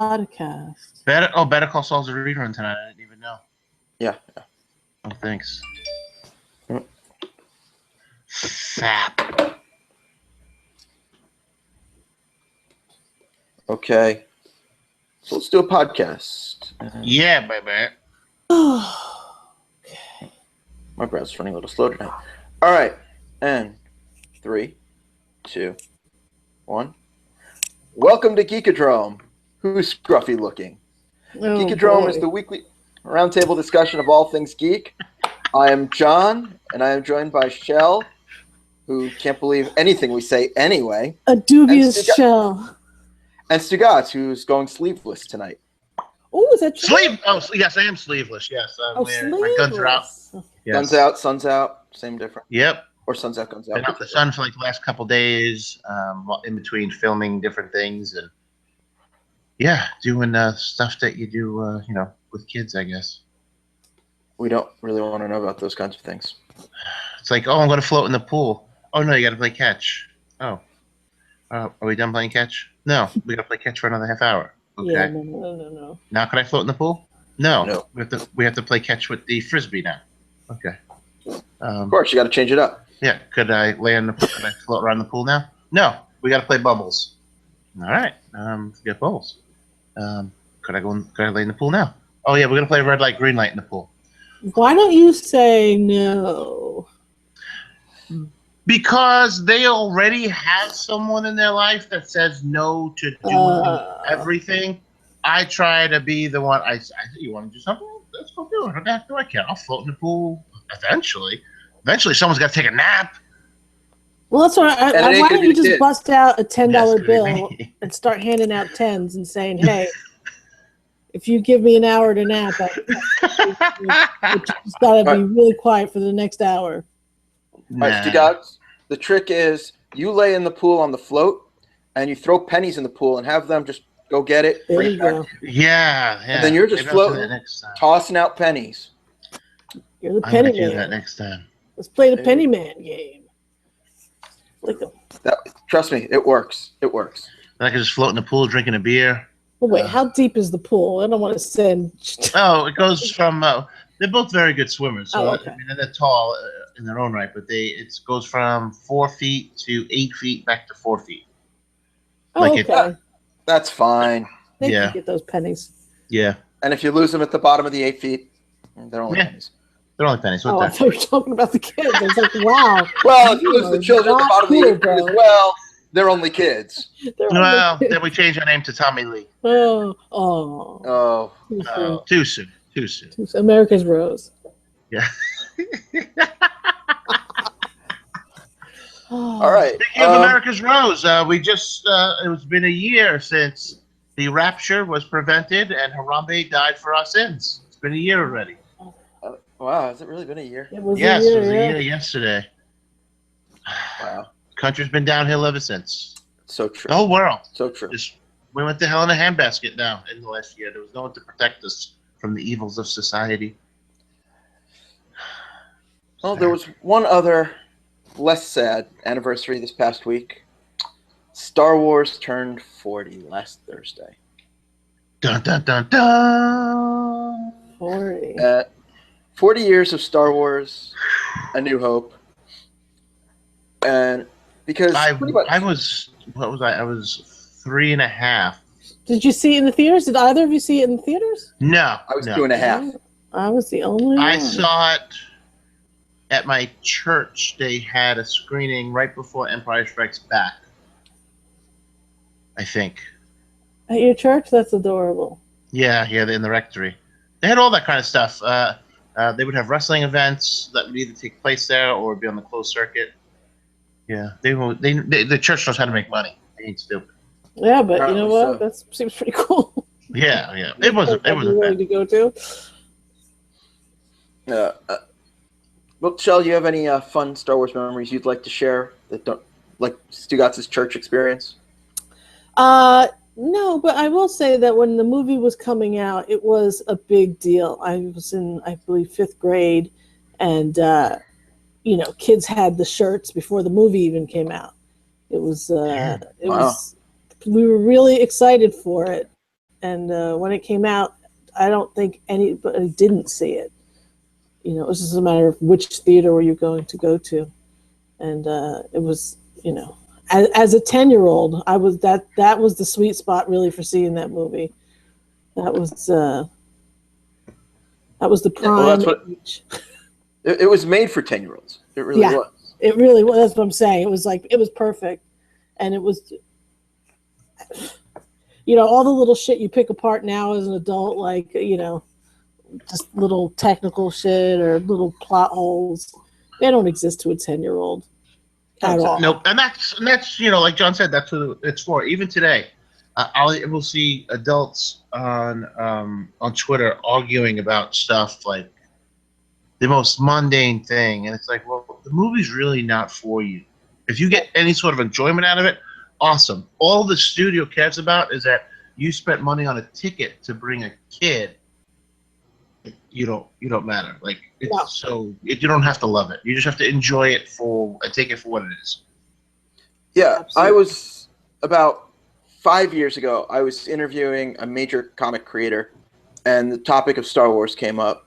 podcast. Better Call Saul's a rerun tonight. I didn't even know. Yeah. Oh, thanks. Mm. Sap. Okay. So let's do a podcast. Yeah, baby. Okay. My browser's running a little slow tonight. All right. And 3, 2, 1. Welcome to Geekodrome. Who's scruffy looking? Geekodrome is the weekly roundtable discussion of all things geek. I am John, and I am joined by Shelle, who can't believe anything we say anyway. A dubious Shelle. And Stugots, who's going sleeveless tonight. Oh, is that true? Yes, I am sleeveless. Yes, sleeveless. my guns are out. Yes. Sun's out, same difference. Yep. Or sun's out, guns out. Been out the sun for like the last couple days, in between filming different things, and doing stuff that you do, with kids, I guess. We don't really want to know about those kinds of things. It's like, I'm going to float in the pool. Oh no, you got to play catch. Oh, are we done playing catch? No, we got to play catch for another half hour. Okay. Yeah, no. Now can I float in the pool? No. No. We have to play catch with the frisbee now. Okay. Of course, you got to change it up. Yeah. Could I float around the pool now? No. We got to play bubbles. All right. Get bubbles. Could I lay in the pool now? Oh yeah, we're gonna play red light, green light in the pool. Why don't you say no? Because they already have someone in their life that says no to doing everything. I try to be the one. I say, you want to do something? Let's go do it. I can. I'll float in the pool eventually. Eventually, someone's got to take a nap. Well, that's why. Why don't you just bust out a $10 bill me. and start handing out tens and saying, "Hey, if you give me an hour to nap, you just gotta be really quiet for the next hour." All right, Stugots, the trick is you lay in the pool on the float, and you throw pennies in the pool and have them just go get it. There you go. Yeah. And then you're just floating, tossing out pennies. You're the penny man. I'm gonna do that next time. Let's play the penny man game. Trust me, it works. It works. I can just float in the pool drinking a beer. Well, wait, how deep is the pool? I don't want to send. It goes from. They're both very good swimmers, so okay. I mean, they're tall in their own right, but it goes from 4 feet to 8 feet back to 4 feet. Oh, okay. That's fine. They can get those pennies. Yeah. And if you lose them at the bottom of the 8 feet, they're only pennies. They're only pennies. I thought you were talking about the kids. I was like, wow. Well, if you lose the children at the bottom of the 8 feet as well, they're only kids. Then we change our name to Tommy Lee. Oh. Too soon. America's Rose. Yeah. All right. Speaking of America's Rose, we just it's been a year since the rapture was prevented and Harambe died for our sins. It's been a year already. Wow, has it really been a year? It was a year yesterday. Wow. Country's been downhill ever since. So true. The whole world. So true. We went to hell in a handbasket now in the last year. There was no one to protect us from the evils of society. Well, there was one other less sad anniversary this past week. Star Wars turned 40 last Thursday. Dun, dun, dun, dun. 40. 40 years of Star Wars, A New Hope. And because I was 3.5. Did you see it in the theaters? Did either of you see it in the theaters? No. I was 2.5. I was the only one. I saw it at my church. They had a screening right before Empire Strikes Back. I think. At your church? That's adorable. Yeah, in the rectory. They had all that kind of stuff. They would have wrestling events that would either take place there or be on the closed circuit. Yeah, the church knows how to make money. They ain't stupid. Yeah, but you know what? That seems pretty cool. Yeah. It wasn't willing to go to. Well, Shelle, you have any fun Star Wars memories you'd like to share that don't like Stugots' church experience? No, but I will say that when the movie was coming out, it was a big deal. I was in, I believe, 5th grade, and kids had the shirts before the movie even came out. It was, we were really excited for it, and when it came out, I don't think anybody didn't see it. You know, it was just a matter of which theater were you going to go to, and it was, you know, as a 10-year-old, I was that was the sweet spot really for seeing that movie. That was the prime age. It was made for 10-year-olds. It really was. It really was. That's what I'm saying. It was like, it was perfect, and it was, you know, all the little shit you pick apart now as an adult, like, you know, just little technical shit or little plot holes. They don't exist to a 10-year-old at all. Nope. And that's you know, like John said, that's what it's for. Even today, we'll see adults on Twitter arguing about stuff like the most mundane thing, and it's like, well, the movie's really not for you. If you get any sort of enjoyment out of it, awesome. All the studio cares about is that you spent money on a ticket to bring a kid. You don't matter. Like, you don't have to love it. You just have to enjoy it and take it for what it is. Yeah, Absolutely. I was about 5 years ago. I was interviewing a major comic creator, and the topic of Star Wars came up.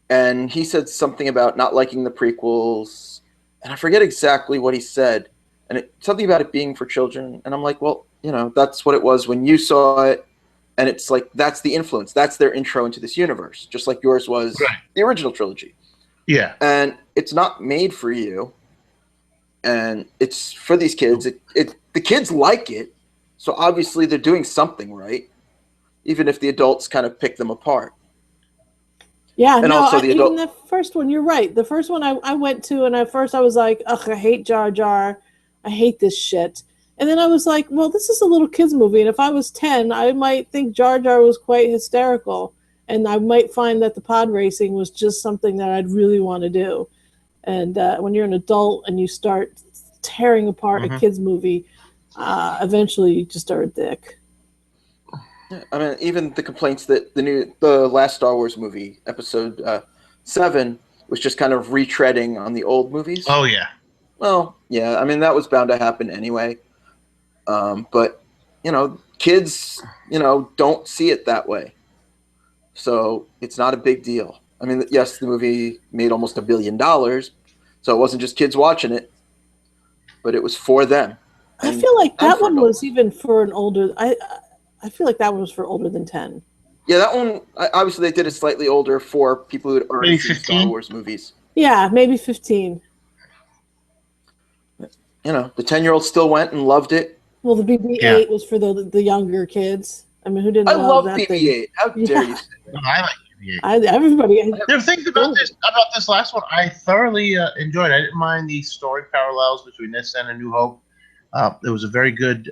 And he said something about not liking the prequels, and I forget exactly what he said, and something about it being for children. And I'm like, well, you know, that's what it was when you saw it, and it's like, that's the influence. That's their intro into this universe, just like yours was the original trilogy. Yeah. And it's not made for you, and it's for these kids. The kids like it, so obviously they're doing something right, even if the adults kind of pick them apart. Yeah, and no, also even the first one, you're right. The first one I went to, and at first I was like, ugh, I hate Jar Jar. I hate this shit. And then I was like, well, this is a little kid's movie, and if I was 10, I might think Jar Jar was quite hysterical, and I might find that the pod racing was just something that I'd really want to do. And when you're an adult and you start tearing apart a kid's movie, eventually you just are a dick. I mean, even the complaints that the last Star Wars movie, Episode 7, was just kind of retreading on the old movies. Oh yeah. Well, yeah. I mean, that was bound to happen anyway. But you know, kids, you know, don't see it that way, so it's not a big deal. I mean, yes, the movie made almost $1 billion, so it wasn't just kids watching it, but it was for them. I feel like that one was even for an older. I feel like that one was for older than 10. Yeah, that one, obviously they did it slightly older for people who had already seen Star Wars movies. Yeah, maybe 15. You know, the 10-year-olds still went and loved it. Well, the BB-8 was for the younger kids. I mean, who didn't love that BB-8. thing? How dare you say that? I like BB-8. Everybody. There are things about this last one I thoroughly enjoyed. I didn't mind the story parallels between this and A New Hope. It was a very good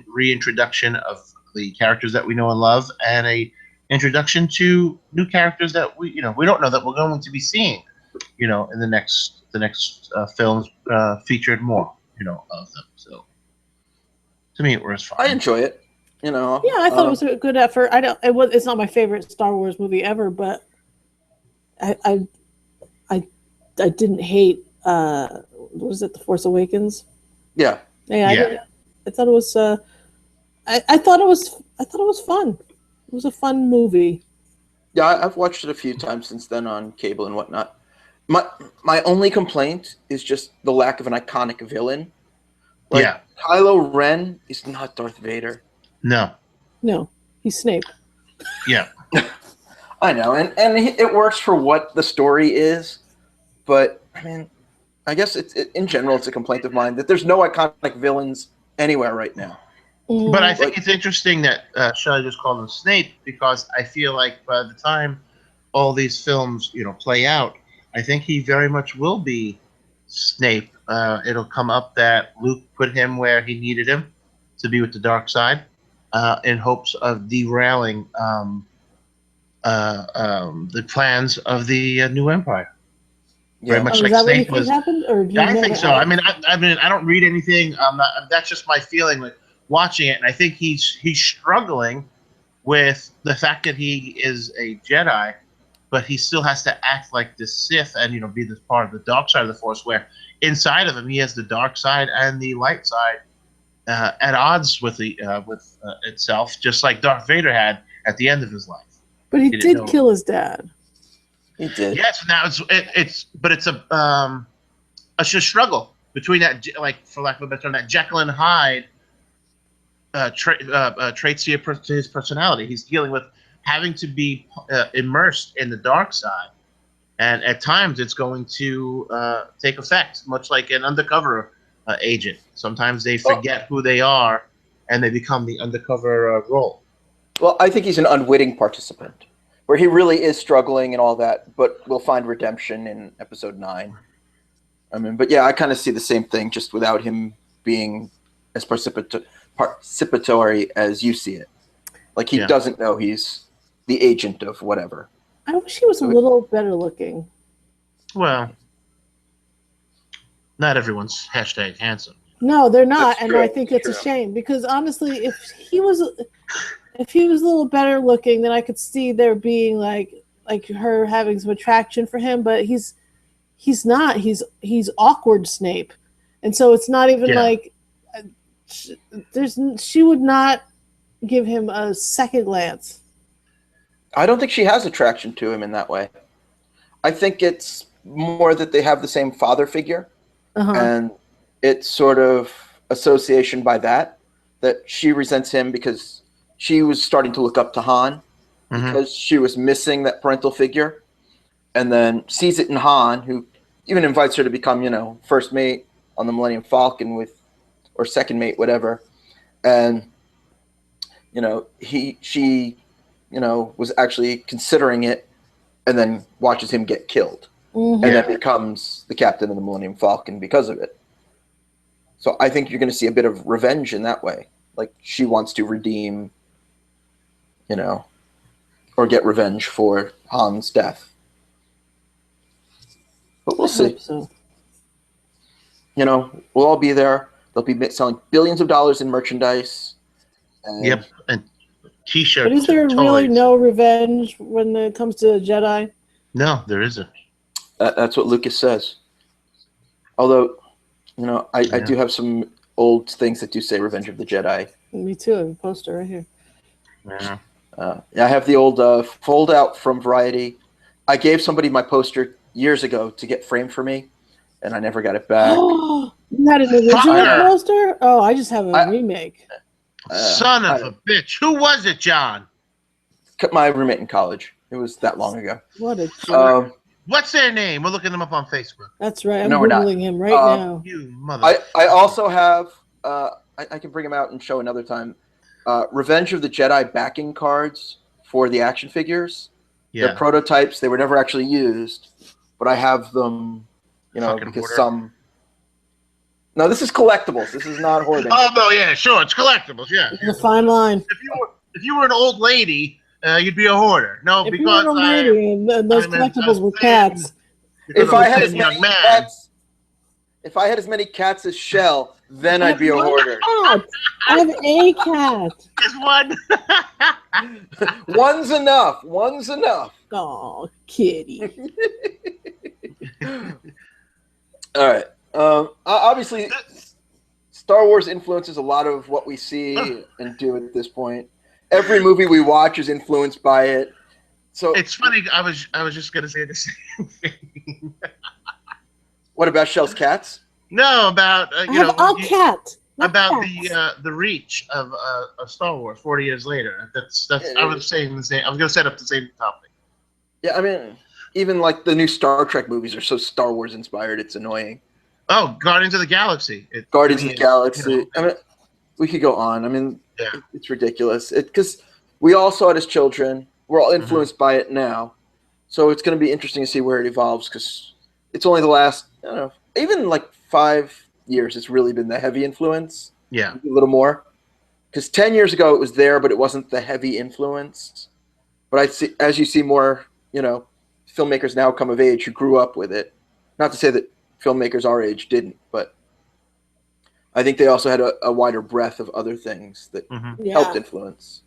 reintroduction of the characters that we know and love, and a introduction to new characters that we don't know that we're going to be seeing, in the next films featured more, of them. So to me, it was fine. I enjoy it. Yeah, I thought it was a good effort. It's not my favorite Star Wars movie ever, but I didn't hate. What was it? The Force Awakens. Yeah. I thought it was. I thought it was fun. It was a fun movie. Yeah, I've watched it a few times since then on cable and whatnot. My only complaint is just the lack of an iconic villain. Kylo Ren is not Darth Vader. No, he's Snape. Yeah, I know, and it works for what the story is, but I mean, I guess in general it's a complaint of mine that there's no iconic villains anywhere right now. But I think it's interesting that Shelle just called him Snape, because I feel like by the time all these films, play out, I think he very much will be Snape. It'll come up that Luke put him where he needed him to be with the dark side, in hopes of derailing the plans of the new Empire. Yeah. Very much like Snape was. Happened, or I think so. I mean, I don't read anything. That's just my feeling. Like, watching it, and I think he's struggling with the fact that he is a Jedi, but he still has to act like this Sith and be this part of the dark side of the Force, where inside of him he has the dark side and the light side at odds with itself, just like Darth Vader had at the end of his life. But he did kill his dad. He did. Yes, now it's a struggle between that, like, for lack of a better term, that Jekyll and Hyde traits to his personality. He's dealing with having to be immersed in the dark side, and at times it's going to take effect, much like an undercover agent. Sometimes they forget who they are, and they become the undercover role. Well, I think he's an unwitting participant, where he really is struggling and all that, but we'll find redemption in episode 9. I mean, but yeah, I kind of see the same thing, just without him being as participatory as you see it. Like, he doesn't know he's the agent of whatever. I wish he was a little better looking. Well, not everyone's #handsome. No, they're not, That's and true. I think it's a shame, because honestly, if he was a little better looking, then I could see there being like her having some attraction for him. But he's not. He's awkward Snape, and so it's not even like she would not give him a second glance. I don't think she has attraction to him in that way. I think it's more that they have the same father figure, and it's sort of association by that she resents him because she was starting to look up to Han because she was missing that parental figure, and then sees it in Han, who even invites her to become, first mate on the Millennium Falcon or second mate, whatever. And, she was actually considering it, and then watches him get killed, and then becomes the captain of the Millennium Falcon because of it. So I think you're going to see a bit of revenge in that way. Like, she wants to redeem, or get revenge for Han's death. But we'll see. So. We'll all be there. They'll be selling billions of dollars in merchandise. And T-shirts. But is there really no revenge when it comes to Jedi? No, there isn't. That's what Lucas says. Although, I do have some old things that do say Revenge of the Jedi. Me too. I have a poster right here. Yeah. I have the old fold-out from Variety. I gave somebody my poster years ago to get framed for me, and I never got it back. You had an original poster? Oh, I just have a remake. Son of a bitch. Who was it, John? My roommate in college. It was that long ago. What a jerk. What's their name? We're looking them up on Facebook. That's right. I'm Googling him right now. You mother. I also have, I can bring them out and show another time, Revenge of the Jedi backing cards for the action figures. Yeah. They're prototypes. They were never actually used, but I have them, because hoarder. some... No, this is collectibles. This is not hoarding. Oh, no, yeah, sure. It's collectibles, yeah. It's a fine line. If you were an old lady, you'd be a hoarder. No, if because you were an old lady and those collectibles were cats. If I had as many cats, if I had as many cats as Shelle, then I'd be a hoarder. I have a cat. Just one. One's enough. One's enough. Oh, kitty. All right. Obviously, Star Wars influences a lot of what we see and do at this point. Every movie we watch is influenced by it. So it's funny. I was just gonna say the same thing. What about Shelle's cats? No, about cat. About the reach of Star Wars 40 years later. That's I was saying the same. I was gonna set up the same topic. Yeah, I mean, even like the new Star Trek movies are so Star Wars inspired. It's annoying. Oh, Guardians of the Galaxy. Guardians of the Galaxy. I mean, we could go on. I mean, it's ridiculous. Because we all saw it as children. We're all influenced by it now. So it's going to be interesting to see where it evolves, because it's only the last, I don't know, even like 5 years, it's really been the heavy influence. Yeah. A little more. Because 10 years ago it was there, but it wasn't the heavy influence. But as you see more, filmmakers now come of age who grew up with it. Not to say that filmmakers our age didn't, but I think they also had a wider breadth of other things that helped influence.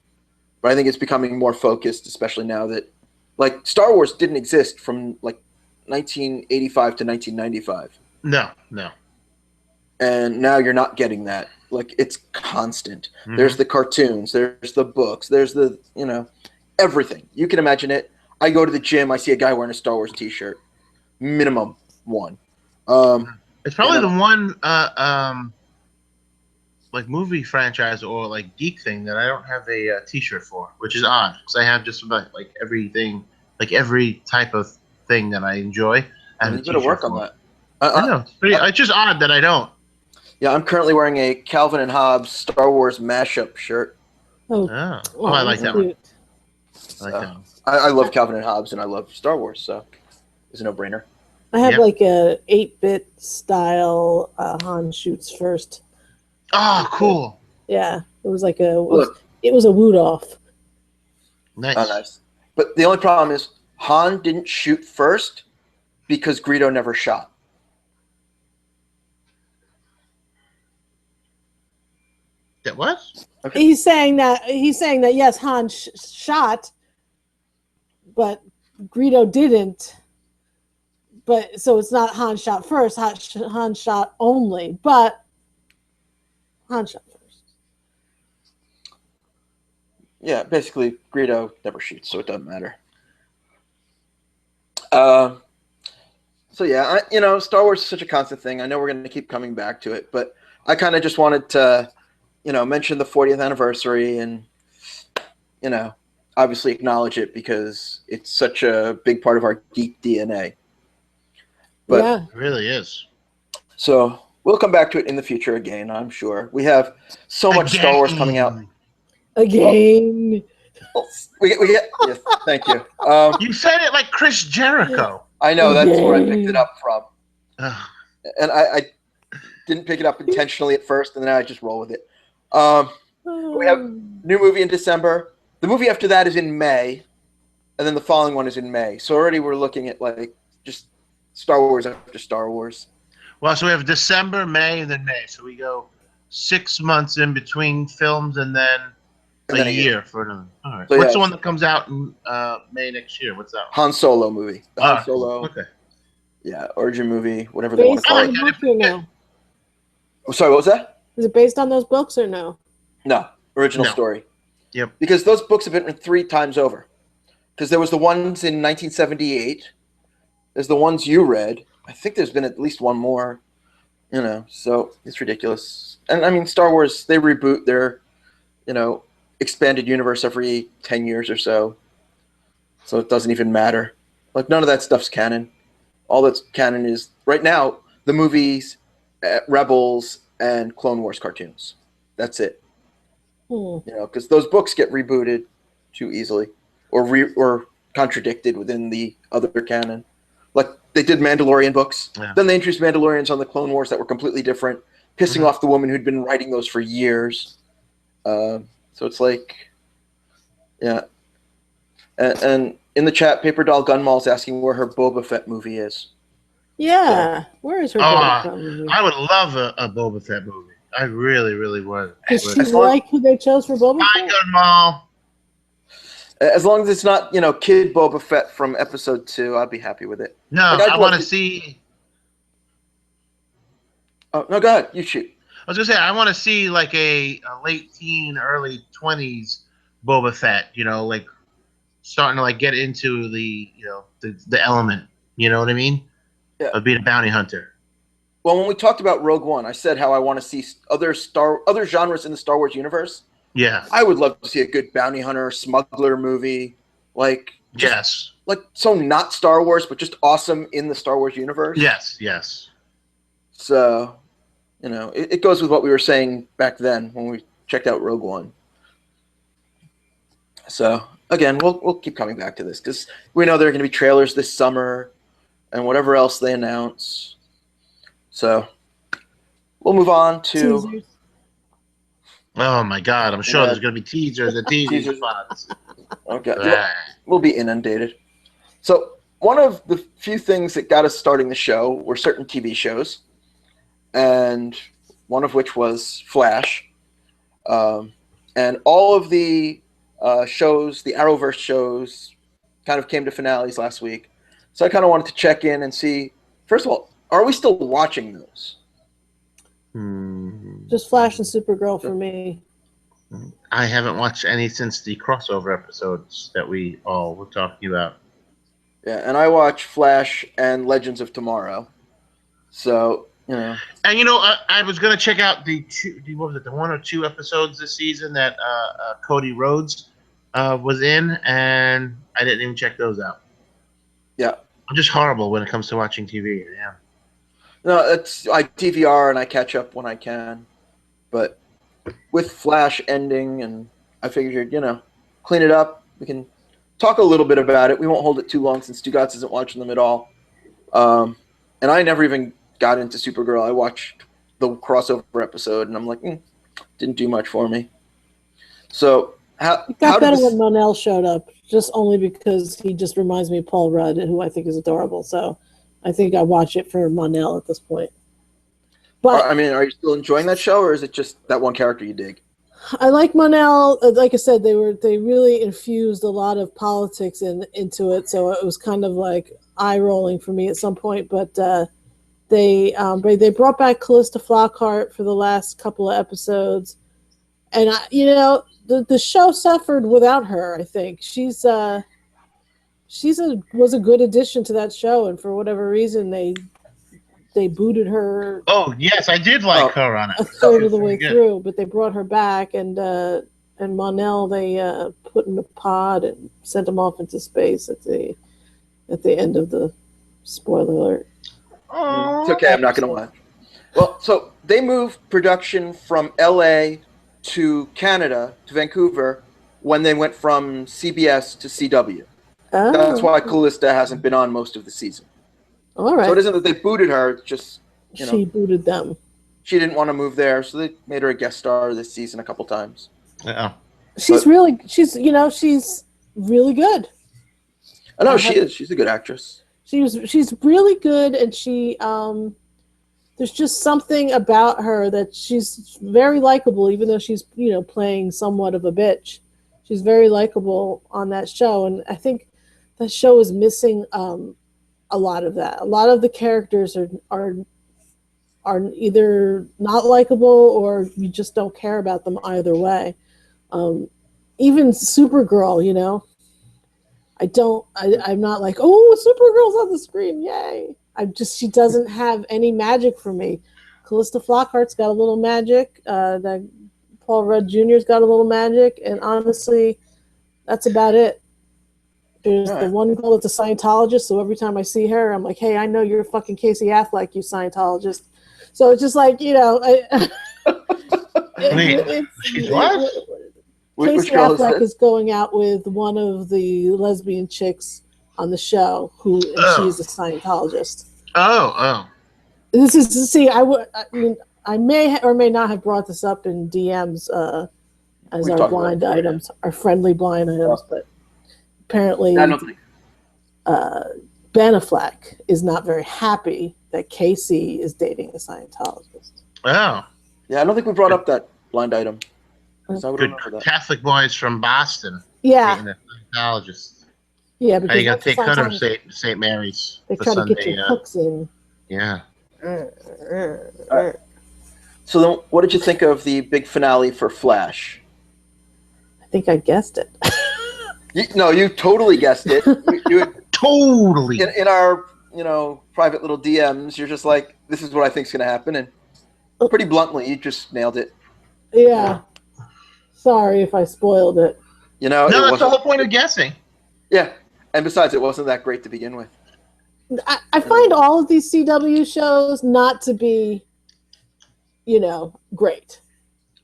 But I think it's becoming more focused, especially now that, like, Star Wars didn't exist from, like, 1985 to 1995. No. And now you're not getting that. Like, it's constant. Mhm. There's the cartoons, there's the books, there's the, everything. You can imagine it. I go to the gym, I see a guy wearing a Star Wars t-shirt. Minimum one. It's probably and the one like movie franchise or like geek thing that I don't have a T-shirt for, which is odd because I have just about like everything, like every type of thing that I enjoy. I have a you better T-shirt work on for. that. I know it's just odd that I don't. Yeah, I'm currently wearing a Calvin and Hobbes Star Wars mashup shirt. Oh, I like that one. cute. I like that one. I love Calvin and Hobbes and I love Star Wars, so it's a no-brainer. I have Yep. like a 8-bit style Han shoots first. Oh, cool. Yeah, it was like Look. it was a woot off. Nice. Oh, nice. But the only problem is Han didn't shoot first because Greedo never shot. That what? Okay. He's saying that yes, Han shot, but Greedo didn't. But so it's not Han shot first. Han shot only, but Han shot first. Yeah, basically Greedo never shoots, so it doesn't matter. So yeah, Star Wars is such a constant thing. I know we're going to keep coming back to it, but I kind of just wanted to, mention the 40th anniversary and, obviously acknowledge it because it's such a big part of our geek DNA. But Yeah, It really is. So we'll come back to it in the future again, I'm sure. We have so much Star Wars coming out. again. We get yes, thank you. You said it like Chris Jericho. I know that's where I picked it up from, Ugh. and I didn't pick it up intentionally at first, and then I just roll with it. We have new movie in December. The movie after that is in May, and then the following one is in May. So already we're looking at like just Star Wars after Star Wars. Well, so we have December, May, and then May. So we go 6 months in between films, and then a year for another. All right. So, What's yeah. the one that comes out in May next year? What's that one? Han Solo movie. The Han Solo, Okay. yeah, origin movie, whatever they want Based to call on it. the book or no? Sorry, what was that? Is it based on those books or no? No, original No. story. Yep. Because those books have been written 3 times over. Because there was the ones in 1978. There's the ones you read. I think there's been at least one more. So it's ridiculous. And I mean, Star Wars, they reboot their, expanded universe every 10 years or so. So it doesn't even matter. Like, none of that stuff's canon. All that's canon is, right now, the movies, Rebels, and Clone Wars cartoons. That's it. Because those books get rebooted too easily or contradicted within the other canon. Like, they did Mandalorian books. Yeah. Then they introduced Mandalorians on the Clone Wars that were completely different, pissing off the woman who'd been writing those for years. So it's like, yeah. And in the chat, Paper Doll Gunmall's asking where her Boba Fett movie is. Yeah, where is her Boba Fett movie? I would love a Boba Fett movie. I really, really would. Does she like who they chose for Boba Hi, Fett? Gunmall. As long as it's not, Kid Boba Fett from Episode 2, I'd be happy with it. No, Like, I want to see. Oh, no, go ahead. You shoot. I was gonna say I want to see like a late teen, early 20s Boba Fett. Like starting to like get into the the element. You know what I mean? Yeah. Of being a bounty hunter. Well, when we talked about Rogue One, I said how I want to see other genres in the Star Wars universe. Yeah. I would love to see a good bounty hunter, smuggler movie, like so not Star Wars, but just awesome in the Star Wars universe. Yes. So, it goes with what we were saying back then when we checked out Rogue One. So again, we'll keep coming back to this because we know there are going to be trailers this summer and whatever else they announce. So we'll move on to. Teasers. Oh my God! I'm sure there's going to be teasers and teaser spots. Okay, we'll be inundated. So one of the few things that got us starting the show were certain TV shows, and one of which was Flash, and all of the shows, the Arrowverse shows, kind of came to finales last week. So I kind of wanted to check in and see, first of all, are we still watching those? Just Flash and Supergirl for me. I haven't watched any since the crossover episodes that we all were talking about. Yeah, and I watch Flash and Legends of Tomorrow. So, And I was gonna check out the one or two episodes this season that Cody Rhodes was in, and I didn't even check those out. yeah. I'm just horrible when it comes to watching TV. Yeah. No, I DVR and I catch up when I can. But with Flash ending, and I figured, clean it up. We can talk a little bit about it. We won't hold it too long since Stugots isn't watching them at all. And I never even got into Supergirl. I watched the crossover episode, and I'm like, didn't do much for me. So it got better when Monel showed up, just only because he just reminds me of Paul Rudd, who I think is adorable. So I think I watch it for Monel at this point. But I mean, are you still enjoying that show, or is it just that one character you dig? I like Monel. Like I said, they really infused a lot of politics into it, so it was kind of like eye rolling for me at some point. But they brought back Callista Flockhart for the last couple of episodes, and the show suffered without her. I think she's was a good addition to that show, and for whatever reason they booted her. Oh yes, I did like her on it. A third of the way through, but they brought her back, and Monel they put in a pod and sent him off into space at the end of the spoiler alert. Oh, it's okay. I'm not going to watch. Well, so they moved production from L.A. to Canada to Vancouver when they went from CBS to CW. Oh. That's why Callista hasn't been on most of the season. All right. So it isn't that they booted her; it's just she booted them. She didn't want to move there, so they made her a guest star this season a couple times. Yeah, she's really good. I know she is. She's a good actress. She's really good, and she there's just something about her that she's very likable, even though she's playing somewhat of a bitch. She's very likable on that show, and I think that show is missing a lot of that. A lot of the characters are either not likable or you just don't care about them either way. Even Supergirl, I'm not like, oh, Supergirl's on the screen, yay. She doesn't have any magic for me. Callista Flockhart's got a little magic. That Paul Rudd Jr.'s got a little magic, and honestly, that's about it. There's the one girl that's a Scientologist, so every time I see her, I'm like, hey, I know you're fucking Casey Affleck, you Scientologist. So it's just like, she's what? Casey Affleck is going out with one of the lesbian chicks on the show, she's a Scientologist. Oh. This is to see. I may or may not have brought this up in DMs as our blind items, our friendly blind items, but apparently Ben Affleck is not very happy that Casey is dating a Scientologist. Oh. Yeah, I don't think we brought up that blind item. Good Catholic boys from Boston. Yeah. Dating a Scientologist. Yeah, because you got to take cut of St. Mary's. They try to get your hooks in. Yeah. So then, what did you think of the big finale for Flash? I think I guessed it. You totally guessed it. You totally. In our private little DMs, you're just like, this is what I think is going to happen, and pretty bluntly, you just nailed it. Yeah. Sorry if I spoiled it. No, that's the whole point of guessing. Yeah. And besides, it wasn't that great to begin with. I find all of these CW shows not to be, great.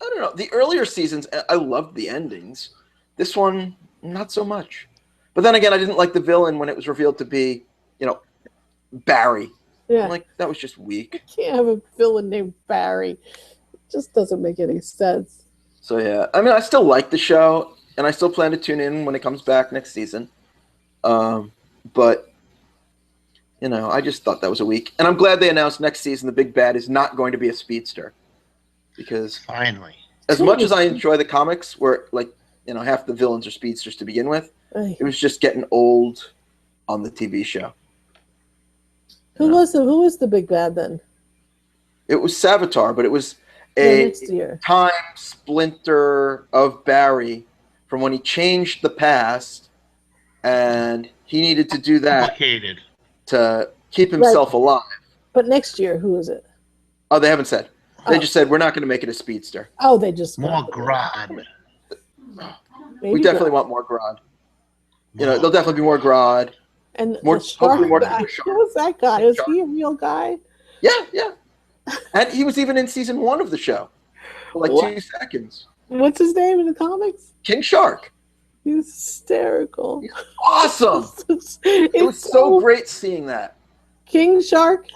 I don't know. The earlier seasons, I loved the endings. This one, not so much. But then again, I didn't like the villain when it was revealed to be, Barry. Yeah. I'm like, that was just weak. You can't have a villain named Barry. It just doesn't make any sense. So, yeah. I mean, I still like the show, and I still plan to tune in when it comes back next season. But, I just thought that was a week. And I'm glad they announced next season the big bad is not going to be a speedster. Because finally, as much as I enjoy the comics where, half the villains are speedsters to begin with, it was just getting old on the TV show. Who was the big bad then? It was Savitar, but it was next year. time splinter of Barry from when he changed the past, and he needed to do that Complicated. to keep himself alive. But next year, who is it? Oh, they haven't said. They just said we're not going to make it a speedster. Oh, they just more Grodd. We definitely want more Grodd. You know, there'll definitely be more Grodd. And more, hopefully more guy. Who was that guy? Is he a real guy? Yeah. And he was even in season 1 of the show for like 2 seconds. What's his name in the comics? King Shark. He's hysterical. He's awesome. It was so great seeing that. King Shark.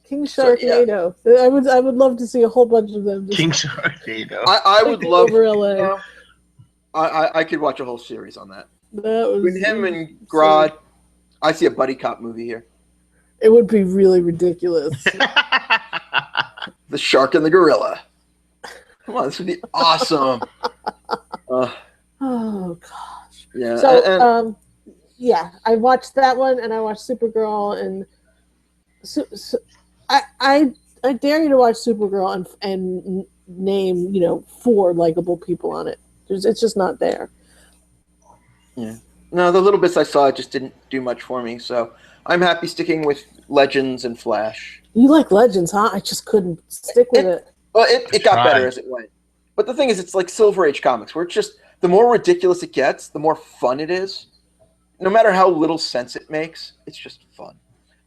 King Sharknado. Yeah. I would love to see a whole bunch of them. King Sharknado. I would love over LA. I could watch a whole series on that. Between him and Grodd, I see a buddy cop movie here. It would be really ridiculous. The shark and the gorilla. Come on, this would be awesome. Oh gosh. Yeah. So yeah, I watched that one, and I watched Supergirl, and I dare you to watch Supergirl and name 4 likable people on it. It's just not there. Yeah. No, the little bits I saw just didn't do much for me, so I'm happy sticking with Legends and Flash. You like Legends, huh? I just couldn't stick with it. Well, it got better as it went. But the thing is, it's like Silver Age comics, where it's just, the more ridiculous it gets, the more fun it is. No matter how little sense it makes, it's just fun.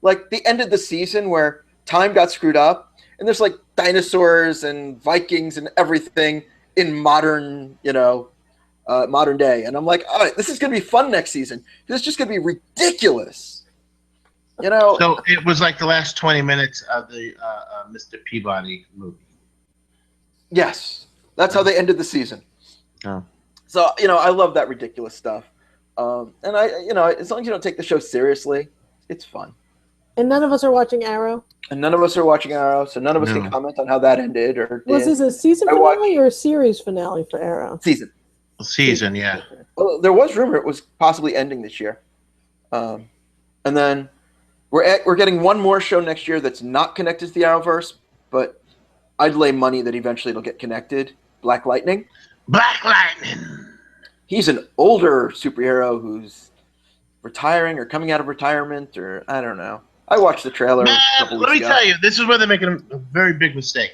Like the end of the season where time got screwed up, and there's like dinosaurs and Vikings and everything in modern, modern day. And I'm like, all right, this is going to be fun next season. This is just going to be ridiculous. So it was like the last 20 minutes of the Mr. Peabody movie. Yes. That's how they ended the season. Oh. So, I love that ridiculous stuff. And as long as you don't take the show seriously, it's fun. And none of us are watching Arrow. And none of us are watching Arrow, so none of us can comment on how that ended or did. Was this a season finale or a series finale for Arrow? Season, yeah. Well, there was rumor it was possibly ending this year. And then we're getting one more show next year that's not connected to the Arrowverse, but I'd lay money that eventually it'll get connected. Black Lightning. Black Lightning. He's an older superhero who's retiring or coming out of retirement, or I don't know. I watched the trailer. Let me tell you, this is where they're making a very big mistake.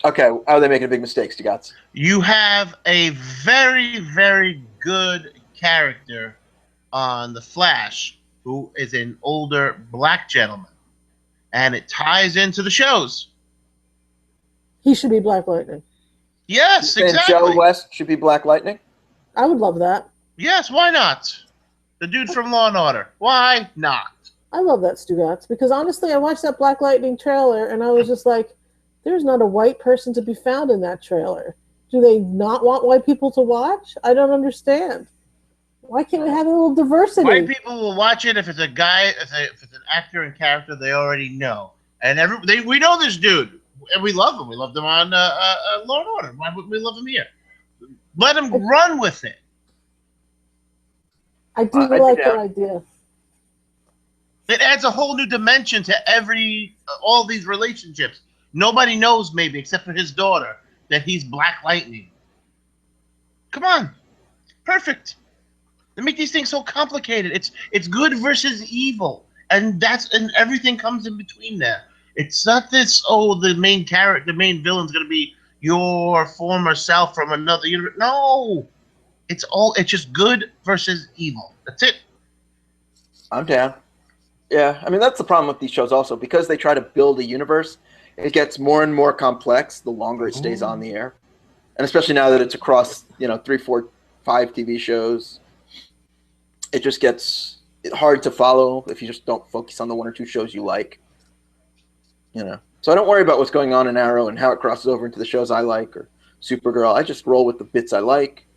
Okay. How are they making a big mistake, Stugots? You have a very, very good character on The Flash who is an older black gentleman, and it ties into the shows. He should be Black Lightning. Yes, exactly. Joe West should be Black Lightning? I would love that. Yes, why not? The dude from Law and Order. Why not? I love that, Stugots, because honestly, I watched that Black Lightning trailer, and I was just like, there's not a white person to be found in that trailer. Do they not want white people to watch? I don't understand. Why can't we have a little diversity? White people will watch it if it's a guy, if it's an actor and character they already know. And we know this dude, and we love him. We loved him on Law and Order. Why wouldn't we love him here? Let him run with it. I do like that idea. It adds a whole new dimension to all these relationships. Nobody knows, maybe, except for his daughter, that he's Black Lightning. Come on. Perfect. They make these things so complicated. It's good versus evil. And everything comes in between there. It's not this, the main character, the main villain's going to be your former self from another universe. No. It's just good versus evil. That's it. I'm down. Yeah, I mean, that's the problem with these shows also. Because they try to build a universe, it gets more and more complex the longer it stays on the air. And especially now that it's across, 3, 4, 5 TV shows, it just gets hard to follow if you just don't focus on the 1 or 2 shows you like. So I don't worry about what's going on in Arrow and how it crosses over into the shows I like or Supergirl. I just roll with the bits I like.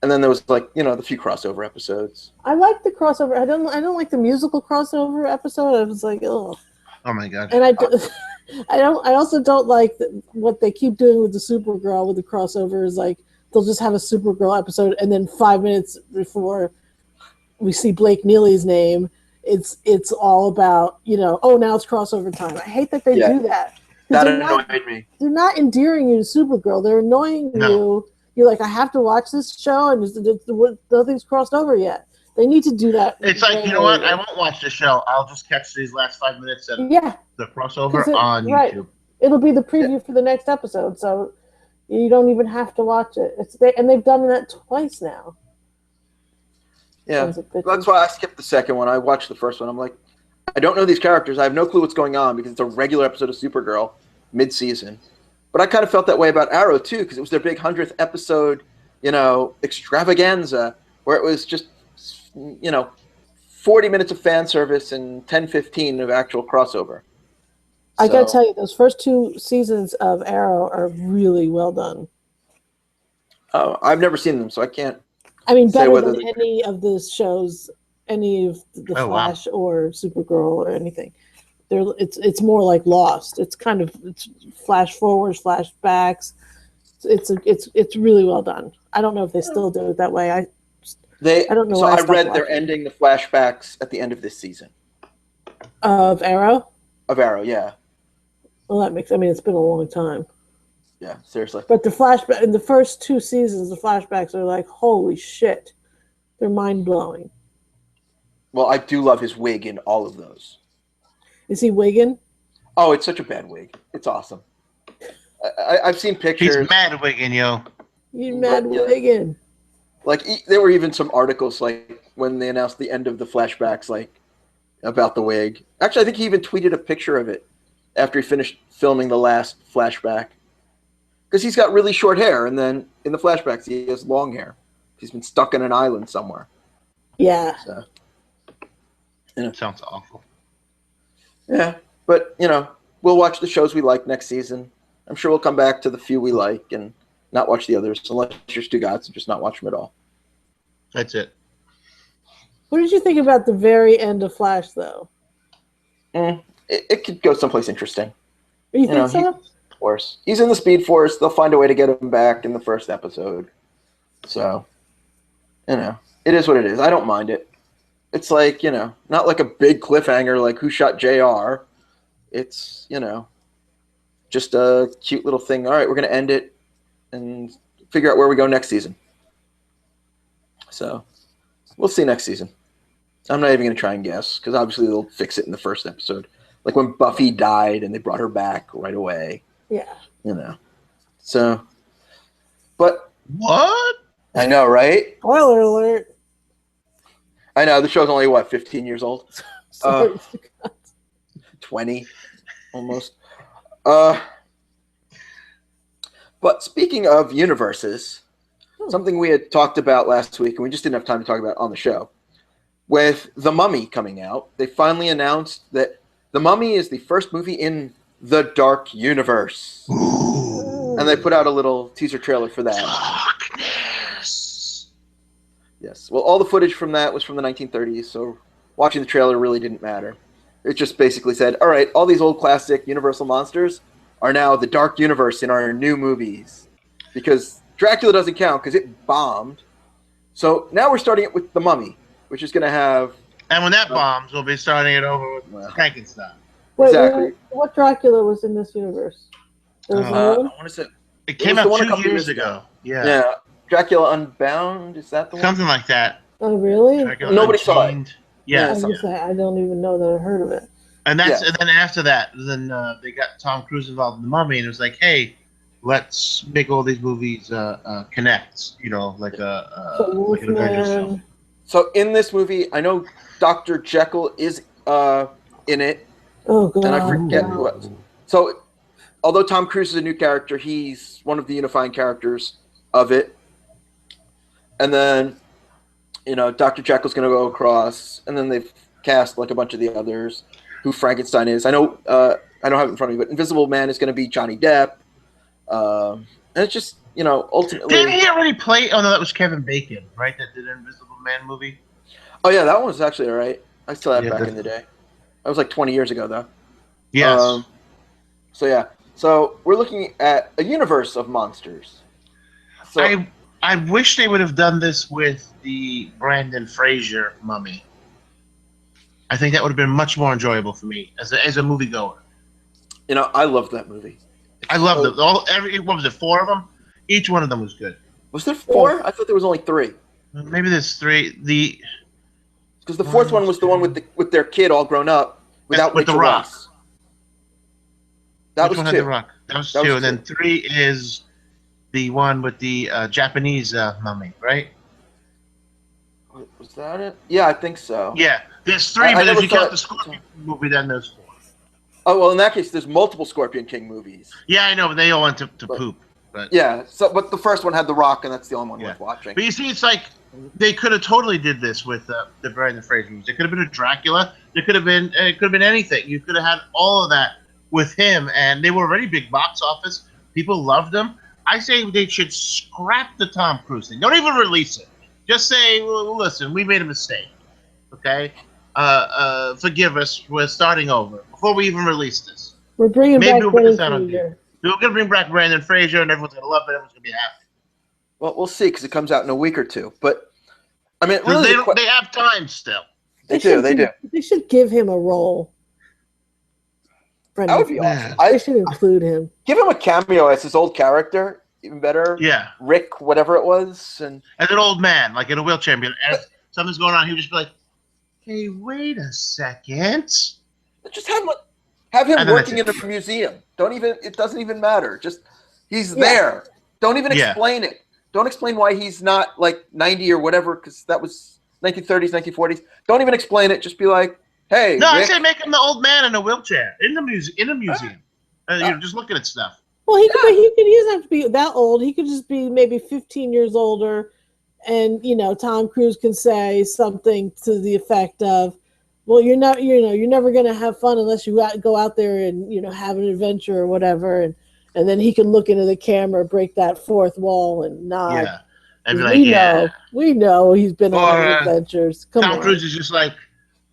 And then there was the few crossover episodes. I like the crossover. I don't like the musical crossover episode. I was like, oh. Oh my god. And I also don't like what they keep doing with the Supergirl with the crossover is like they'll just have a Supergirl episode and then 5 minutes before we see Blake Neely's name, it's all about, now it's crossover time. I hate that they do that. That they're annoyed me. They're not endearing you to Supergirl. They're annoying you. You're like, I have to watch this show, and nothing's crossed over yet. They need to do that. It's like, you know what? I won't watch the show. I'll just catch these last 5 minutes of the crossover on YouTube. It'll be the preview for the next episode, so you don't even have to watch it. And they've done that twice now. Yeah, that's why I skipped the second one. I watched the first one. I'm like, I don't know these characters. I have no clue what's going on because it's a regular episode of Supergirl mid-season. But I kind of felt that way about Arrow, too, because it was their big 100th episode, extravaganza, where it was just, 40 minutes of fan service and 10-15 of actual crossover. I got to tell you, those first 2 seasons of Arrow are really well done. Oh, I've never seen them, so I can't. I mean, better than any of the shows, any of the Flash or Supergirl or anything. It's more like Lost. It's flash forwards, flashbacks. It's really well done. I don't know if they still do it that way. I don't know. So I read they're ending the flashbacks at the end of this season. Of Arrow? Of Arrow, yeah. Well, that makes. I mean, it's been a long time. Yeah, seriously. But the flashback in the first 2 seasons, the flashbacks are like, holy shit, they're mind blowing. Well, I do love his wig in all of those. Is he wigging? Oh, it's such a bad wig. It's awesome. I've seen pictures. He's mad wigging, yo. He's mad wigging. Like, there were even some articles, like, when they announced the end of the flashbacks, like, about the wig. Actually, I think he even tweeted a picture of it after he finished filming the last flashback. Because he's got really short hair, and then in the flashbacks, he has long hair. He's been stuck in an island somewhere. Yeah. So, sounds awful. Yeah, but, we'll watch the shows we like next season. I'm sure we'll come back to the few we like and not watch the others, unless you're Stugots and just not watch them at all. That's it. What did you think about the very end of Flash, though? It could go someplace interesting. You think so? Force. He's in the Speed Force. They'll find a way to get him back in the first episode. So, it is what it is. I don't mind it. It's like, not like a big cliffhanger like Who Shot JR. It's, just a cute little thing. All right, we're going to end it and figure out where we go next season. So, we'll see next season. I'm not even going to try and guess because obviously they'll fix it in the first episode. Like when Buffy died and they brought her back right away. Yeah. So, but. What? I know, right? Spoiler alert. I know, the show's only, 15 years old? 20, almost. But speaking of universes, something we had talked about last week, and we just didn't have time to talk about on the show, with The Mummy coming out, they finally announced that The Mummy is the first movie in the Dark Universe. Ooh. And they put out a little teaser trailer for that. Darkness. Yes. Well, all the footage from that was from the 1930s, so watching the trailer really didn't matter. It just basically said, all right, all these old classic Universal monsters are now the Dark Universe in our new movies. Because Dracula doesn't count because it bombed. So now we're starting it with The Mummy, which is going to have... And when that bombs, we'll be starting it over with Frankenstein. Wait, exactly. What Dracula was in this universe? There was I want to say... It came out 2 years ago. Yeah. Dracula Unbound, is that the one? Something like that. Oh, really? Dracula Nobody Unchained. saw it. Yeah. I don't even know that I heard of it. And then after that, they got Tom Cruise involved in The Mummy, and it was like, hey, let's make all these movies connect, like an Avengers film. So in this movie, I know Dr. Jekyll is in it. Oh, God. And I forget who else. So although Tom Cruise is a new character, he's one of the unifying characters of it. And then, Dr. Jekyll's going to go across, and then they've cast like a bunch of the others. Who Frankenstein is. I don't have it in front of me, but Invisible Man is going to be Johnny Depp. And it's just, ultimately... Didn't he already play... Oh, no, that was Kevin Bacon, right? That did an Invisible Man movie? Oh, yeah, that one was actually all right. I still have it back in the day. That was like 20 years ago, though. Yes. So we're looking at a universe of monsters. So, I wish they would have done this with the Brandon Fraser Mummy. I think that would have been much more enjoyable for me as a moviegoer. You know, I loved that movie. I loved it. What was it? 4 of them. Each one of them was good. Was there 4? I thought there was only 3. Maybe there's 3. Because the 4th one was the one with their kid all grown up without with the Rachel Rock. Weisz. That Which was one 2. had the Rock? That was 2, and then 3 is the one with the Japanese mummy, right? Was that it? Yeah, I think so. Yeah, there's 3, but if you count the Scorpion movie, then there's 4. Oh well, in that case, there's multiple Scorpion King movies. Yeah, I know, but they all went to poop. But yeah, but the first one had The Rock, and that's the only one worth watching. But you see, it's like they could have totally did this with the Brandon Fraser movies. It could have been a Dracula. It could have been anything. You could have had all of that with him, and they were already big box office. People loved them. I say they should scrap the Tom Cruise thing. Don't even release it. Just say, well, listen, we made a mistake. Okay, forgive us. We're starting over before we even release this. We're bringing back Brandon Fraser. We're going to bring back Brandon Fraser, and everyone's going to love it. Everyone's going to be happy. Well, we'll see, because it comes out in a week or 2. But I mean, really, they have time still. They do. They should give him a role. That would be awesome. They should include him. Give him a cameo as his old character. Even better. Yeah. Rick, whatever it was, and as an old man, like in a wheelchair, and something's going on, he would just be like, "Hey, wait a second." Just have him working in a museum. It doesn't even matter. Just he's there. Don't even explain it. Don't explain why he's not like 90 or whatever, because that was 1930s, 1940s. Don't even explain it. Just be like, hey. No, Rick. I say make him the old man in a wheelchair in a museum. Just looking at stuff. Well, he doesn't have to be that old. He could just be maybe 15 years older, and Tom Cruise can say something to the effect of, "Well, you're never going to have fun unless you go out there and have an adventure or whatever." And then he can look into the camera, break that fourth wall, and nod. Yeah, and be like, we know he's been on adventures. Come Tom on. Cruise is just like,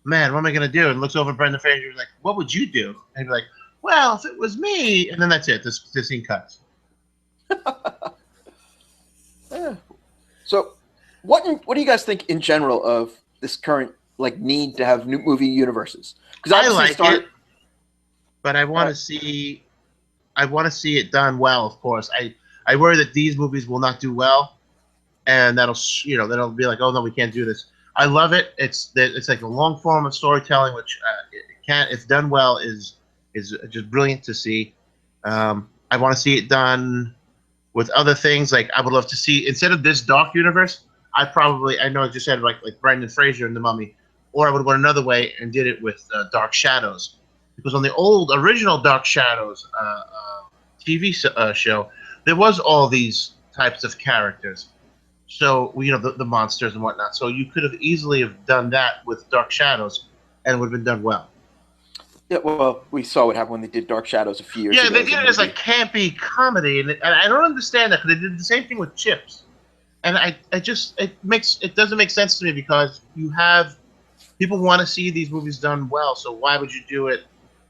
man, what am I going to do? And looks over at Brendan Fraser and is like, what would you do? And he'd be like, well, if it was me, and then that's it. This scene cuts. Yeah. So, what do you guys think in general of this current need to have new movie universes? Because I like it, but I want to see. I want to see it done well. Of course, I worry that these movies will not do well, and that'll be like, oh no, we can't do this. I love it. It's like a long form of storytelling, which if done well, is just brilliant to see. I want to see it done with other things. Like I would love to see, instead of this dark universe, I know I just said like Brendan Fraser and the Mummy, or I would have went another way and did it with Dark Shadows, because on the old original Dark Shadows TV show, there was all these types of characters. So the monsters and whatnot. So you could have easily have done that with Dark Shadows, and it would have been done well. Yeah, well, we saw what happened when they did Dark Shadows a few years ago. Yeah, they did it as a campy comedy, and I don't understand that, because they did the same thing with Chips, and it doesn't make sense to me, because people want to see these movies done well, so why would you do it?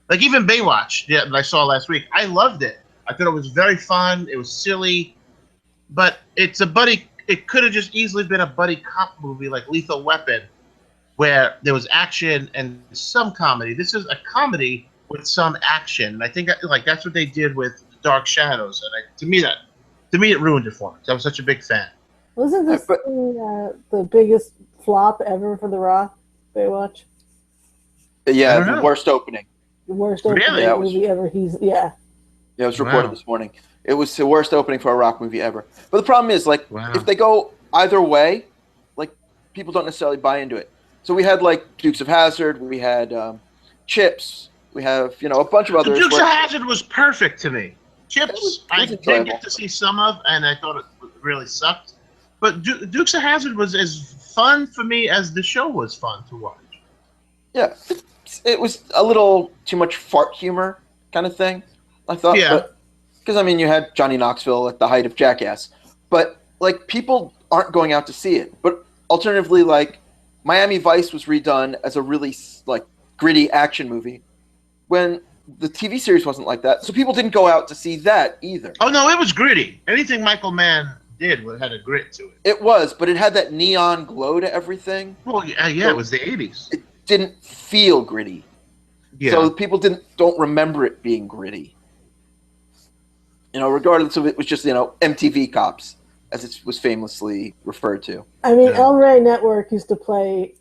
Like even Baywatch, that I saw last week, I loved it. I thought it was very fun. It was silly, but it's a buddy. It could have just easily been a buddy cop movie like Lethal Weapon, where there was action and some comedy. This is a comedy with some action, and I think that's what they did with Dark Shadows. And to me, it ruined it for me. I was such a big fan. Wasn't this the biggest flop ever for The Rock, Baywatch? Yeah, the worst opening. The worst opening movie ever. Yeah, it was reported this morning. It was the worst opening for a Rock movie ever. But the problem is, if they go either way, people don't necessarily buy into it. So we had Dukes of Hazzard, we had Chips, we have a bunch of others. Dukes of Hazzard was perfect to me. Chips, I did get to see some of, and I thought it really sucked. But Dukes of Hazzard was as fun for me as the show was fun to watch. Yeah, it was a little too much fart humor kind of thing, I thought. Yeah. Because, you had Johnny Knoxville at the height of Jackass. But, people aren't going out to see it. But alternatively, Miami Vice was redone as a really, gritty action movie when the TV series wasn't like that. So people didn't go out to see that either. Oh, no, it was gritty. Anything Michael Mann did had a grit to it. It was, but it had that neon glow to everything. Well, yeah, it was the 80s. It didn't feel gritty. So people don't remember it being gritty. Regardless of it was just, MTV Cops, as it was famously referred to. I mean, El Rey Network used to play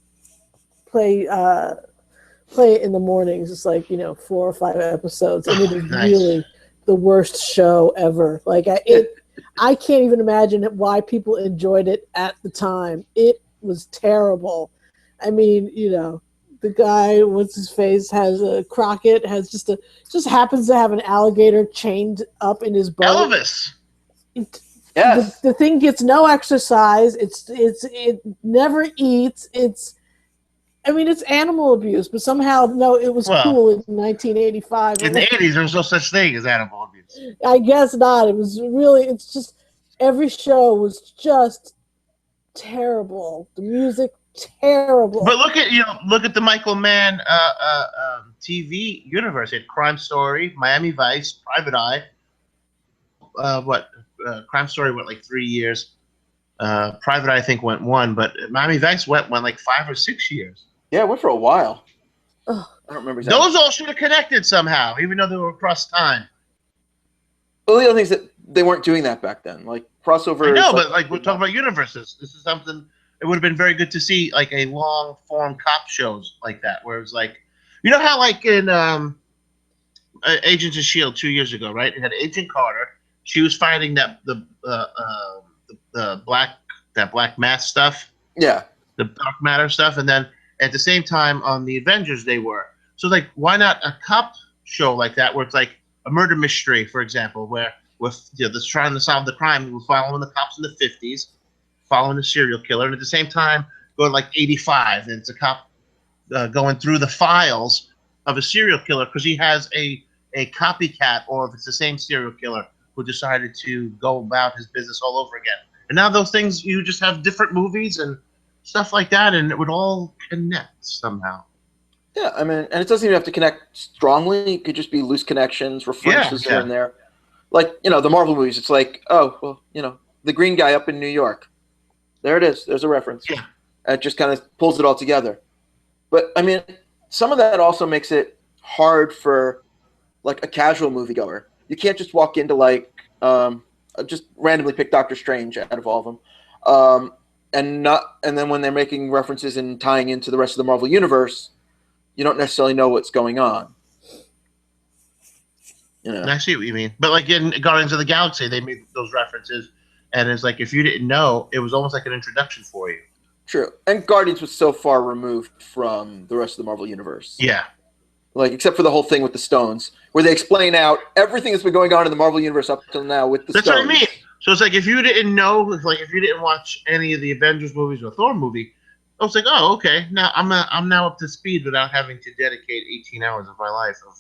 it in the mornings. It's like 4 or 5 episodes, and it is really the worst show ever. Like I can't even imagine why people enjoyed it at the time. It was terrible. I mean, the guy, what's his face, has a Crockett just happens to have an alligator chained up in his boat. Elvis. Yes. The thing gets no exercise. It never eats. It's animal abuse, but somehow it was cool in 1985. In the 80s, there was no such thing as animal abuse. I guess not. It's just every show was just terrible. The music terrible. But look at the Michael Mann TV universe. It had Crime Story, Miami Vice, Private Eye. Crime Story went like 3 years. Private Eye I think went 1, but Miami Vice went like 5 or 6 years. Yeah, it went for a while. Ugh. I don't remember exactly. Those all should have connected somehow, even though they were across time. Well, the other thing is that they weren't doing that back then. Like crossover. I know, but we're talking about universes. This is something. It would have been very good to see, like a long form cop shows like that, where it was like, how like in Agents of Shield 2 years ago, right? It had Agent Carter. She was fighting the black mass stuff. Yeah. The dark matter stuff, and then at the same time on the Avengers they were. So like, why not a cop show like that, where it's like a murder mystery, for example, where they're trying to solve the crime. We're following the cops in the 50s, following the serial killer, and at the same time go to like 85, and it's a cop going through the files of a serial killer because he has a copycat, or if it's the same serial killer who decided to go about his business all over again. And now those things, you just have different movies and stuff like that, and it would all connect somehow. Yeah, I mean, and it doesn't even have to connect strongly. It could just be loose connections, references here and there. Like, the Marvel movies, it's like, the green guy up in New York. There it is. There's a reference. Yeah. And it just kind of pulls it all together. But, I mean, some of that also makes it hard for, like, a casual moviegoer. You can't just walk into, like, just randomly pick Doctor Strange out of all of them. And then when they're making references and tying into the rest of the Marvel Universe, you don't necessarily know what's going on. I see what you mean. But like in Guardians of the Galaxy, they made those references, and it's like, if you didn't know, it was almost like an introduction for you. True. And Guardians was so far removed from the rest of the Marvel Universe. Yeah. Like, except for the whole thing with the stones, where they explain out everything that's been going on in the Marvel Universe up until now with the stones. That's what I mean. So it's like, if you didn't know, if you didn't watch any of the Avengers movies or Thor movie, I was like, oh, okay. Now I'm now up to speed without having to dedicate 18 hours of my life of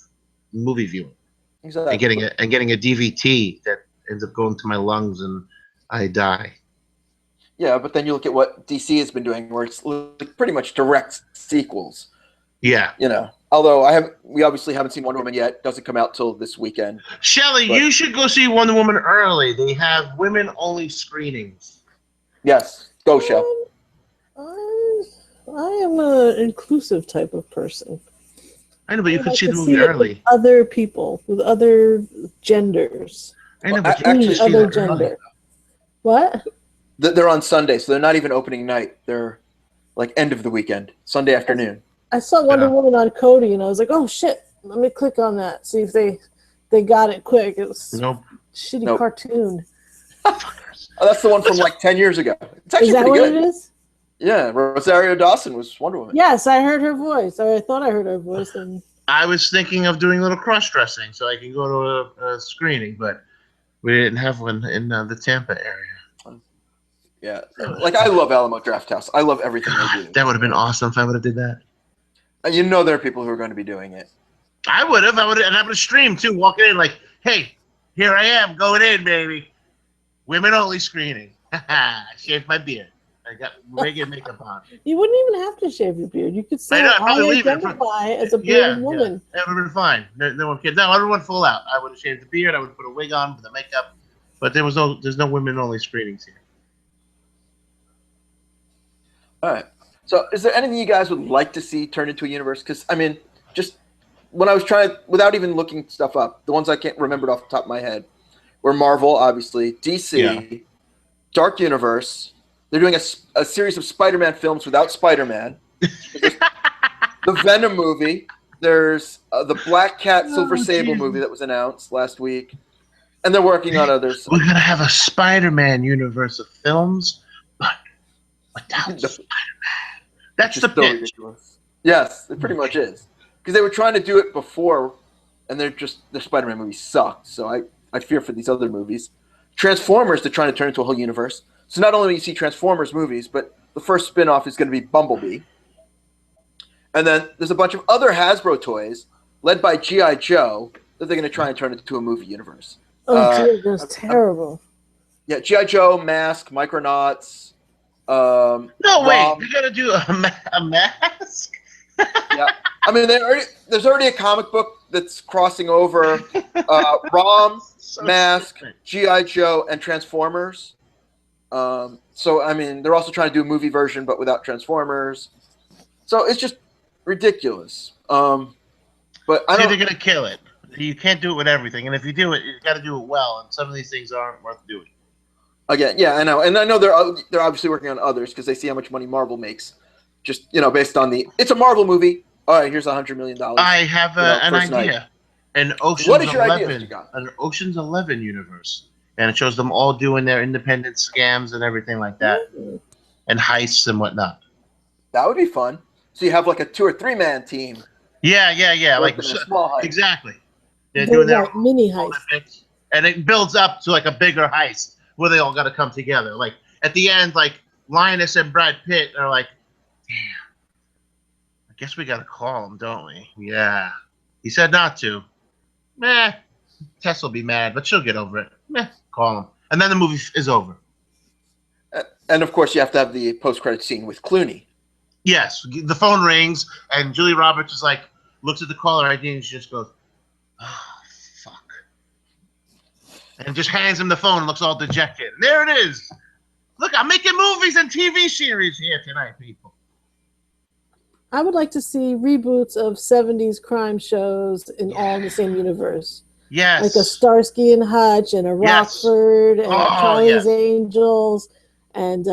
movie viewing. Exactly. And getting a DVT that ends up going to my lungs and I die. Yeah, but then you look at what DC has been doing, where it's pretty much direct sequels. Yeah. Although we obviously haven't seen Wonder Woman yet. It doesn't come out till this weekend. Shelle, you should go see Wonder Woman early. They have women-only screenings. Yes. Go, Shelle. I am an inclusive type of person. I know, but you could see the movie early. With other people, with other genders. I know, but you actually, see other it gender. early. What? They're on Sunday, so they're not even opening night. They're like end of the weekend, Sunday afternoon. I saw Wonder Woman on Cody, and I was like, oh, shit. Let me click on that, see if they got it quick. It was a shitty cartoon. Oh, that's the one from like 10 years ago. It's actually is that pretty what good. it is? Yeah, Rosario Dawson was Wonder Woman. Yes, I heard her voice. I thought I heard her voice. And I was thinking of doing a little cross-dressing so I can go to a screening, but we didn't have one in the Tampa area. Yeah, like I love Alamo Drafthouse. I love everything they do. That would have been awesome if I would have did that. And there are people who are going to be doing it. I would have. And I would have streamed too, walking in like, hey, here I am, going in, baby. Women-only screening. Shaved my beard. I got regular makeup on. you wouldn't even have to shave your beard. You could say, I identify as a bearded woman. That would have been fine. No one cared. No, everyone full out. I would have shaved the beard. I would have put a wig on with the makeup. But there's no women-only screenings here. All right. So is there anything you guys would like to see turned into a universe? Because, I mean, just when I was trying, without even looking stuff up, the ones I can't remember off the top of my head were Marvel, obviously, DC, Dark Universe. They're doing a series of Spider-Man films without Spider-Man. The Venom movie. There's the Black Cat Silver Sable movie that was announced last week. And they're working on others. We're going to have a Spider-Man universe of films, but without Spider-Man. That's the pitch. Ridiculous. Yes, it pretty much is. Because they were trying to do it before, and the Spider-Man movie sucked. So I fear for these other movies. Transformers, they're trying to turn into a whole universe. So not only will you see Transformers movies, but the first spin-off is going to be Bumblebee. And then there's a bunch of other Hasbro toys, led by G.I. Joe, that they're going to try and turn into a movie universe. Oh, dear, that's terrible. Yeah, G.I. Joe, Mask, Micronauts. No, wait, they're going to do a mask? Yeah. I mean, there's already a comic book that's crossing over ROM, Mask, G.I. Joe, and Transformers. So, I mean, they're also trying to do a movie version, but without Transformers. So it's just ridiculous. But I don't. They're going to kill it. You can't do it with everything, and if you do it, you got to do it well. And some of these things aren't worth doing. Again, yeah, I know, and I know they're obviously working on others because they see how much money Marvel makes. Just based on it's a Marvel movie. All right, here's $100 million. I have an idea. An Ocean's 11 universe, and it shows them all doing their independent scams and everything like that, and heists and whatnot. That would be fun. So you have like a 2 or 3 man team. Yeah, like a small heist. Exactly. They're doing their mini heist, and it builds up to like a bigger heist where they all got to come together. Like at the end, like Linus and Brad Pitt are like, "Damn, I guess we got to call him, don't we?" Yeah, he said not to. Tess will be mad, but she'll get over it. Call him, and then the movie is over. And of course, you have to have the post-credit scene with Clooney. Yes, the phone rings, and Julie Roberts is like, looks at the caller ID, and she just goes, "Oh, fuck," and just hands him the phone and looks all dejected. And there it is. Look, I'm making movies and TV series here tonight, people. I would like to see reboots of 70s crime shows all in the same universe. Yes. Like a Starsky and Hutch and a Rockford and Charlie's Angels. And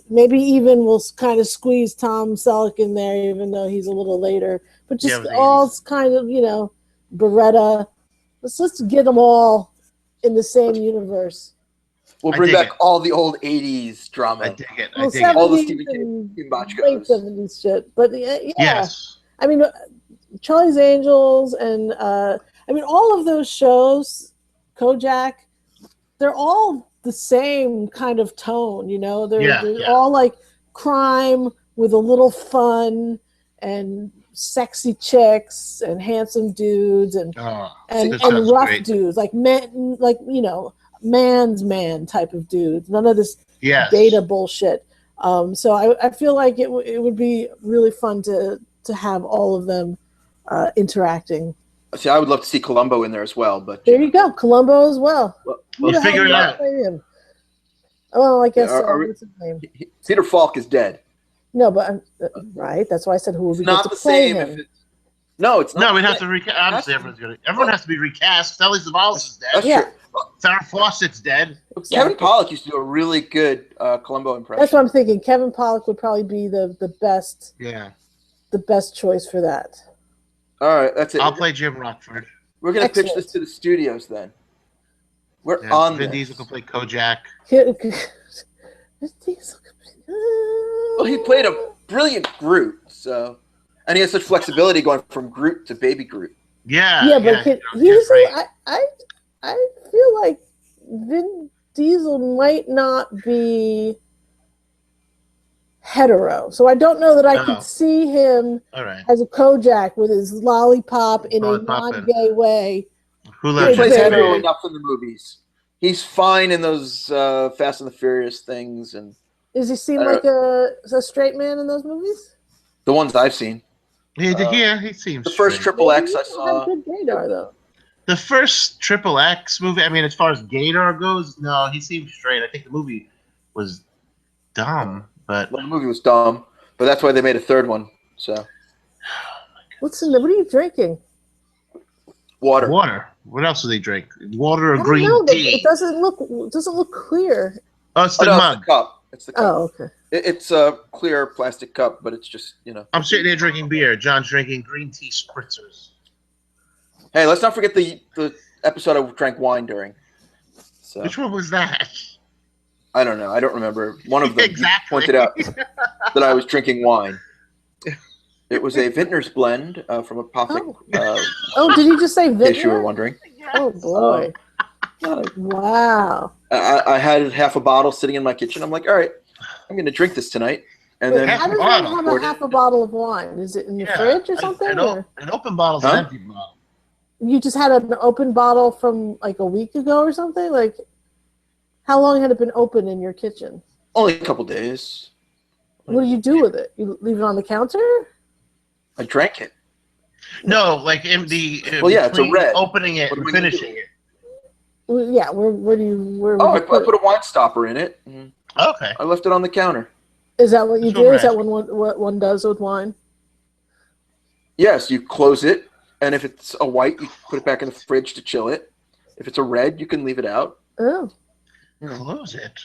maybe even we'll kind of squeeze Tom Selleck in there, even though he's a little later. But just all kind of, Beretta. Let's just get them all in the same universe. We'll bring back all the old 80s drama. I dig it. All the Stephen King late 70s shit. But yes. I mean, Charlie's Angels and all of those shows, Kojak, they're all the same kind of tone, they're all like crime with a little fun and sexy chicks and handsome dudes and rough dudes, like men, like man's man type of dudes. None of this data bullshit. So I feel like it would be really fun to have all of them interacting. See, I would love to see Columbo in there as well, but there you go, Columbo as well. We'll figure it out. Well, I guess what's his name? Peter Falk is dead. No, but right. That's why I said who would be good to play him. No, it's not. No, we'd have to recast. Honestly, everyone has to be recast. Telly Savalas is dead. That's true. Farrah Fawcett's dead. Exactly. Kevin Pollak used to do a really good Columbo impression. That's what I'm thinking. Kevin Pollak would probably be the best. Yeah. The best choice for that. All right, that's it. I'll play Jim Rockford. We're going to pitch this to the studios then. We're on Vin Diesel can play Kojak. Well, he played a brilliant Groot, and he has such flexibility going from Groot to Baby Groot. Yeah, but usually I feel like Vin Diesel might not be hetero, so I don't know that I could see him as a Kojak with his lollipop in a non-gay way. Who he plays hetero enough in the movies. He's fine in those Fast and the Furious things. And does he seem like a straight man in those movies? The ones I've seen. He seems the first Triple X I saw. Good gaydar though. The first Triple X movie. I mean, as far as gaydar goes, no, he seems straight. I think the movie was dumb. But the movie was dumb, but that's why they made a third one. So, what are you drinking? Water. Water. What else do they drink? Water or I don't green know. tea? It doesn't look clear. Oh, it's the no, mug. it's the cup. It's the cup. Oh, okay. It's a clear plastic cup, but it's just, I'm sitting there drinking beer. John's drinking green tea spritzers. Hey, let's not forget the episode I drank wine during. So Which one was that? I don't know. I don't remember. One of them Exactly. pointed out that I was drinking wine. It was a vintner's blend from Apothic. Oh, did you just say In vintner? case you were wondering. Oh boy! Wow. I had half a bottle sitting in my kitchen. I'm like, all right, I'm going to drink this tonight. And Wait, then how does one have a half a bottle of wine? Is it in the fridge or something? An open bottle's an empty bottle. You just had an open bottle from like a week ago or something? Like, how long had it been open in your kitchen? Only a couple days. What do you do with it? You leave it on the counter? I drank it. No, like in the it's a red. Opening it and finishing it. Well, yeah, where do you I put a wine stopper in it. Okay. I left it on the counter. Is that what you do? Red. Is that what one does with wine? Yes, you close it, and if it's a white, you put it back in the fridge to chill it. If it's a red, you can leave it out. Oh. Close it.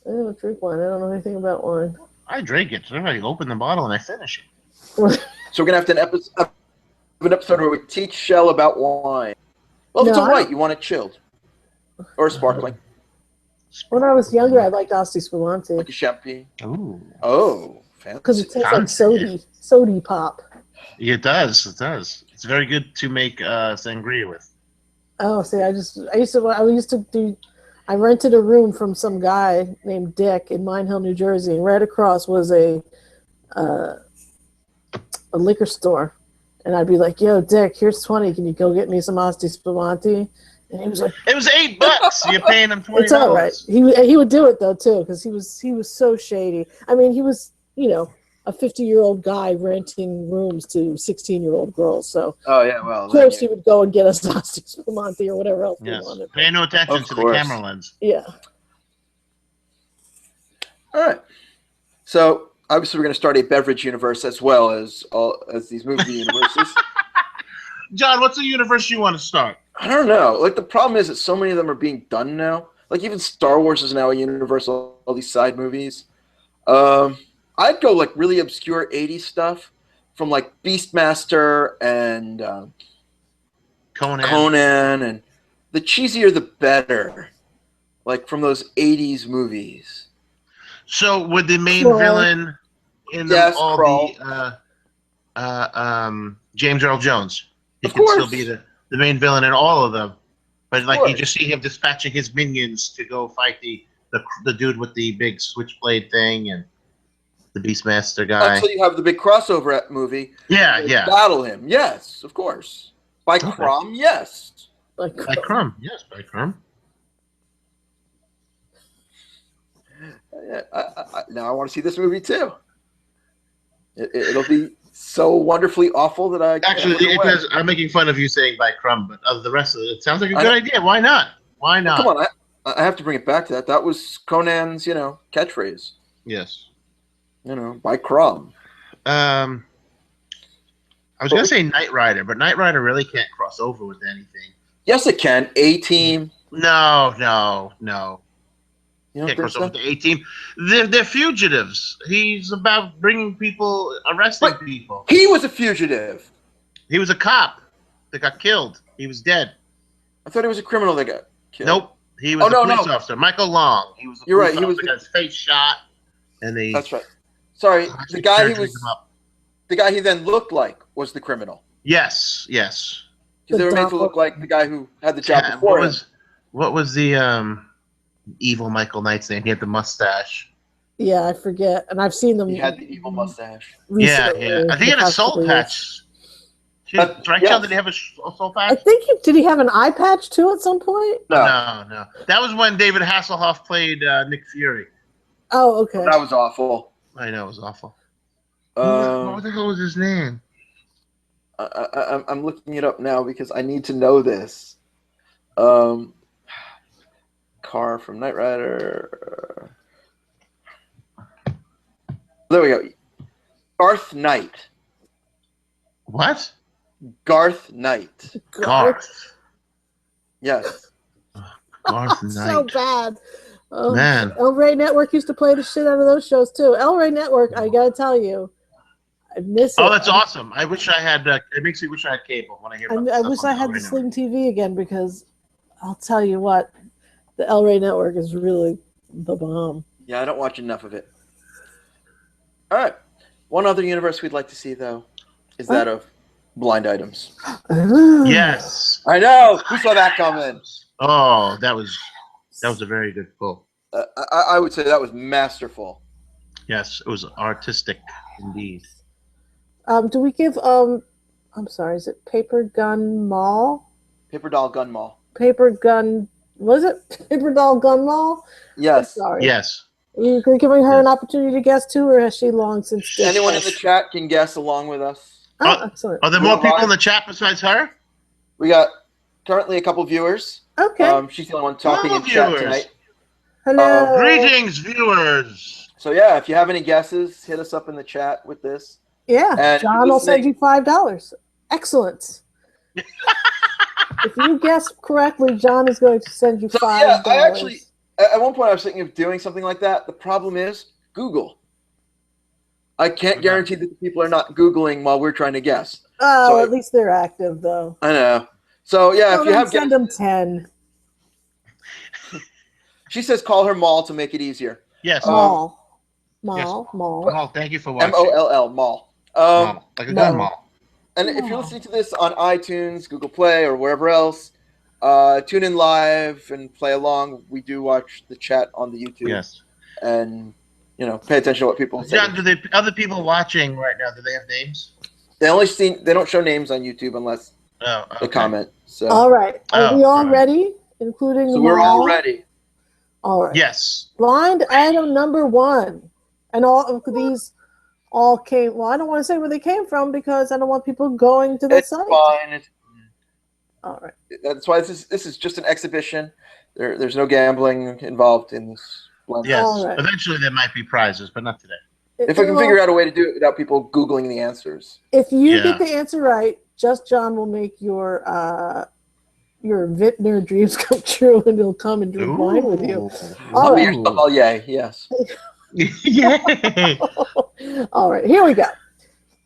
I don't drink wine. I don't know anything about wine. I drink it. So I open the bottle and I finish it. So we're going to have an episode where we teach Shelle about wine. Well, if it's a white, you want it chilled. Or sparkling. When I was younger, I liked Asti Spumante. Like a champagne. Ooh. Oh, fancy. Because it tastes like sody pop. It does. It does. It's very good to make sangria with. Oh, see, I rented a room from some guy named Dick in Mine Hill, New Jersey, and right across was a liquor store. And I'd be like, yo, Dick, here's 20. Can you go get me some Asti Spumante? And he was like, it was $8. You're paying him $20. It's all right. He would do it though too, because he was so shady. I mean, he was a 50-year-old guy renting rooms to 16-year-old girls. So of course he would go and get us Asti Spumante or whatever else he wanted. Pay no attention to the camera lens. Yeah. All right. So obviously we're going to start a beverage universe as well as these movie universes. John, what's the universe you want to start? I don't know. Like, the problem is that so many of them are being done now. Like, even Star Wars is now a universe, all these side movies. I'd go, like, really obscure 80s stuff from, like, Beastmaster and Conan, and the cheesier the better. Like, from those 80s movies. So, would the main villain in them all be James Earl Jones? He could still be the main villain in all of them, but like you just see him dispatching his minions to go fight the dude with the big switchblade thing and the Beastmaster guy. Until you have the big crossover movie. Yeah. Battle him. Yes, of course. By Crumb, yes. By Crumb, yes, by Crumb. Now I want to see this movie too. It'll be so wonderfully awful that I actually I'm making fun of you saying by Crumb, but of the rest of it sounds like a good idea. Why not? Why not? Come on, I have to bring it back to that. That was Conan's, catchphrase. Yes. By Crumb. I was gonna say Knight Rider, but Knight Rider really can't cross over with anything. Yes, it can. A-Team. No. You can't cross over with the A-Team. They're fugitives. He's about bringing people, arresting people. He was a fugitive. He was a cop that got killed. He was dead. I thought he was a criminal that got killed. Nope. He was a police officer. Michael Long. He was. You're right. He was. Got his face shot, and they. That's right. Sorry, the guy he then looked like was the criminal. Yes. Because they were made to look like the guy who had the job before him. What was the evil Michael Knight's name? He had the mustache. Yeah, I forget. And I've seen them. He had the evil mustache. Recently, yeah. I think he had a soul patch. Right, John? Did he have a soul patch? I think did he have an eye patch too at some point? No. That was when David Hasselhoff played Nick Fury. Oh, okay. That was awful. I know, it was awful. What the hell was his name? I'm looking it up now because I need to know this. Car from Knight Rider. There we go. Darth Knight. What? Garth Knight. Garth. Yes. Garth Knight. So bad. Oh, Man. El Rey Network used to play the shit out of those shows too. El Rey Network, I gotta tell you, I miss it. Oh, that's awesome. I wish I had, it makes me wish I had cable when I hear about I wish I had the Sling TV again, because I'll tell you what, the El Rey Network is really the bomb. Yeah, I don't watch enough of it. All right. One other universe we'd like to see, though, is that of blind items. Yes. I know. Who saw that coming? Oh, that was a very good pull. I would say that was masterful. Yes, it was artistic indeed. Do we give I'm sorry, is it Paper Gun Mall? Paper Doll Gun Mall. Paper Gun, was it Paper Doll Gun Mall? Yes. I'm sorry. Yes. Are you giving her an opportunity to guess too, or has she long since guessed? Anyone in the chat can guess along with us. Oh, excellent. Are there more people in the chat besides her? We got currently a couple viewers. Okay. She's the only one talking in Hello, chat tonight. Hello. Greetings, viewers. So yeah, if you have any guesses, hit us up in the chat with this. Yeah, And John will send you $5. Excellent. If you guess correctly, John is going to send you $5. Yeah, I actually, at one point I was thinking of doing something like that. The problem is Google. I can't guarantee that the people are not Googling while we're trying to guess. Oh, So at least they're active, though. I know. So yeah, if you have send them 10. She says call her Mall to make it easier. Yes. Mall. Mall. Mall. Thank you for watching. Moll Mall. Mall. Like a gun mall. And if you're listening to this on iTunes, Google Play, or wherever else, tune in live and play along. We do watch the chat on the YouTube. Yes. And pay attention to what people say. John, do the other people watching right now, do they have names? They don't show names on YouTube unless they comment. So all right. Are we all ready? Including so we're all ready. All right. Yes. Blind item number 1. And all of these all came, well, I don't want to say where they came from because I don't want people going to the site. Fine. All right. That's why this is just an exhibition. There's no gambling involved in this. Yes. Right. Eventually there might be prizes, but not today. If I can figure out a way to do it without people Googling the answers. If you get the answer right, Just John will make your vintner dreams come true, and he'll come and drink wine with you. All right. Sommelier, yes. Yay! All right, here we go.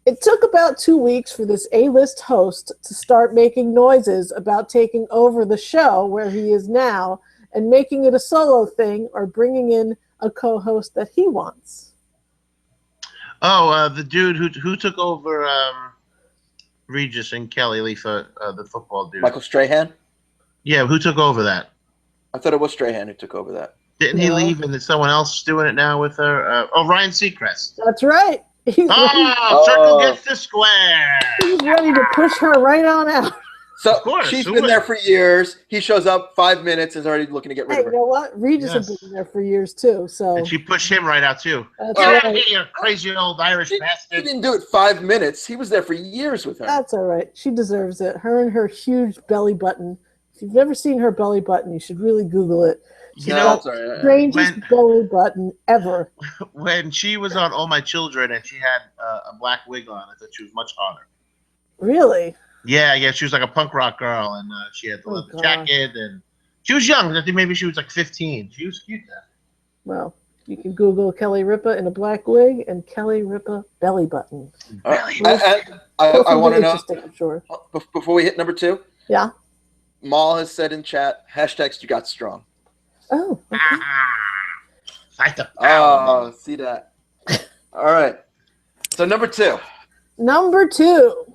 It took about 2 weeks for this A-list host to start making noises about taking over the show where he is now and making it a solo thing or bringing in a co-host that he wants. Oh, the dude who took over Regis and Kelly Leafa, the football dude. Michael Strahan? Yeah, who took over that? I thought it was Strahan who took over that. Didn't he leave and there's someone else doing it now with her? Ryan Seacrest. That's right. Circle gets the square. He's ready to push her right on out. So she's been there for years. He shows up 5 minutes and is already looking to get rid of her. You know what? Regis has been there for years too. So and she pushed him right out too. That's Get right. out of here, you crazy old Irish bastard. He didn't do it 5 minutes. He was there for years with her. That's all right. She deserves it. Her and her huge belly button. If you've never seen her belly button, you should really Google it. She's got the strangest belly button ever. When she was on All My Children and she had a black wig on, I thought she was much hotter. Really? Yeah, she was like a punk rock girl, and she had the leather jacket, and she was young. I think maybe she was like 15. She was cute then. Well, you can Google Kelly Ripa in a black wig and Kelly Ripa belly button. I want to know, I'm sure. Before we hit number 2, yeah. Maul has said in chat, #StuGotsStrong. Oh, okay. Fight the power. Oh, see that. All right. So number 2. Number 2.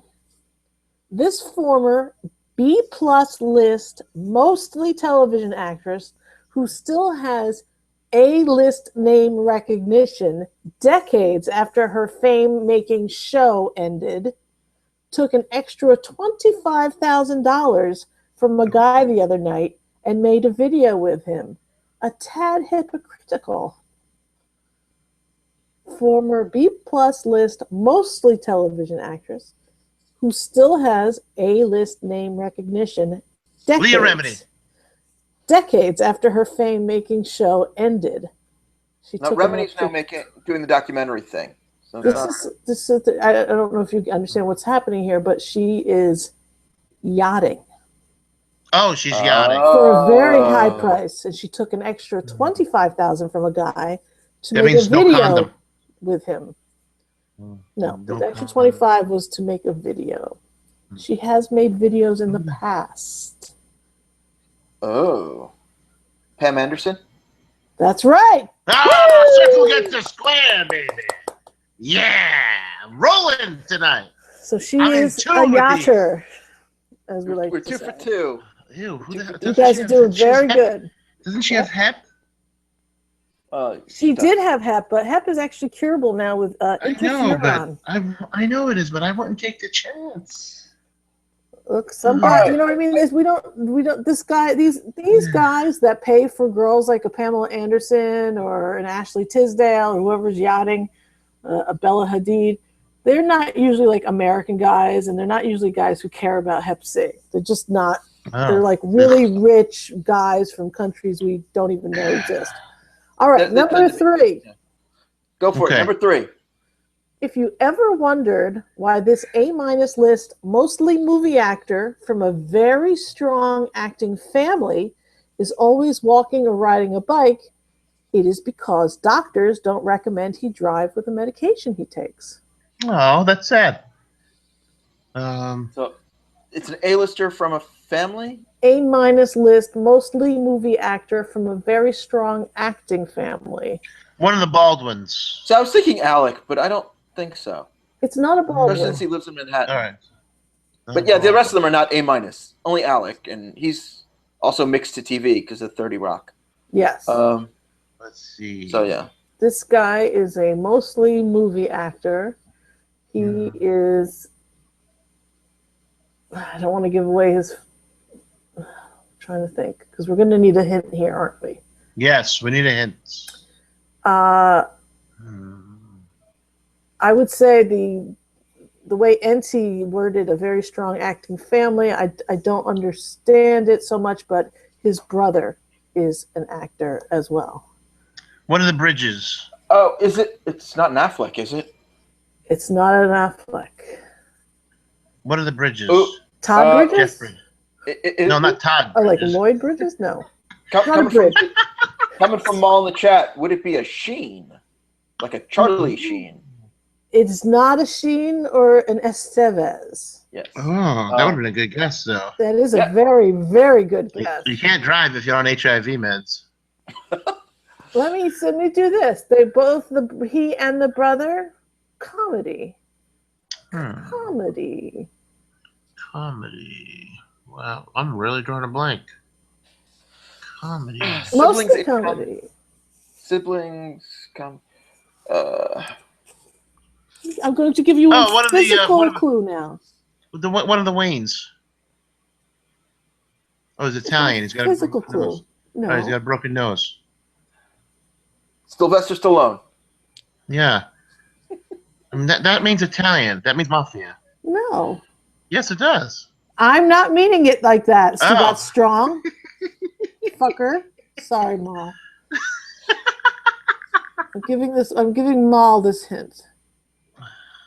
This former B-plus list, mostly television actress who still has A-list name recognition decades after her fame-making show ended, took an extra $25,000 from a guy the other night and made a video with him. A tad hypocritical. Former B-plus list, mostly television actress who still has A-list name recognition Leah Remini. Decades after her fame-making show ended. Now, Remini's now doing the documentary thing. So I don't know if you understand what's happening here, but she is yachting Oh, she's yachting. for a very high price, and she took an extra $25,000 from a guy to That make a means no video condom. with him. No, No the extra condom. 25 was to make a video. She has made videos in the past. Oh. Pam Anderson? That's right. Circle gets the square, baby. Yeah, rolling tonight. So she I'm in is a tune with these. yachter, as we like We're to 2 say. for 2. Ew, who the hell? You guys are doing very good. Doesn't she have hep? She did have hep, but hep is actually curable now with I know, interferon. but I know it is, but I wouldn't take the chance. Look, some guys, you know what I mean? Is we don't. This guy, these guys that pay for girls like a Pamela Anderson or an Ashley Tisdale or whoever's yachting, a Bella Hadid, they're not usually like American guys, and they're not usually guys who care about Hep C. They're just not. Oh. They're like really rich guys from countries we don't even know exist. All right, number 3. Go for it. Number 3. If you ever wondered why this A- list, mostly movie actor from a very strong acting family, is always walking or riding a bike, it is because doctors don't recommend he drive with the medication he takes. Oh, that's sad. So it's an A-lister from a family? A- list, mostly movie actor from a very strong acting family. One of the Baldwins. So I was thinking Alec, but I don't think so. It's not a Baldwin. Especially since he lives in Manhattan. All right. But yeah, the rest of them are not A-. Only Alec, and he's also mixed to TV because of 30 Rock. Yes. Let's see. So yeah. This guy is a mostly movie actor. He is. I don't want to give away his. I'm trying to think, because we're going to need a hint here, aren't we? Yes, we need a hint. I would say the way NT worded a very strong acting family, I don't understand it so much, but his brother is an actor as well. One of the Bridges. Oh, is it? It's not an Affleck, is it? It's not an Affleck. What are the Bridges? Ooh, Todd Bridges? Jeff Bridges. No, not Todd. Oh, like Bridges. Lloyd Bridges? No. Coming from Maul in the chat, would it be a Sheen? Like a Charlie Sheen? It's not a Sheen or an Estevez. Yes. Oh, that would have been a good guess, though. That is a very, very good guess. You can't drive if you're on HIV meds. Let me do this. They both, he and the brother, comedy. Comedy. Wow, I'm really drawing a blank. Comedy. Mostly comedy. Siblings. I'm going to give you a physical clue now. One of the Waynes. Oh, he's Italian. He's got a physical broken nose. clue. No. Oh, he's got a broken nose. Sylvester Stallone. Yeah. I mean, that means Italian. That means mafia. No. Yes, it does. I'm not meaning it like that. So Oh. that's strong. Fucker. Sorry, Maul. I'm giving Maul this hint.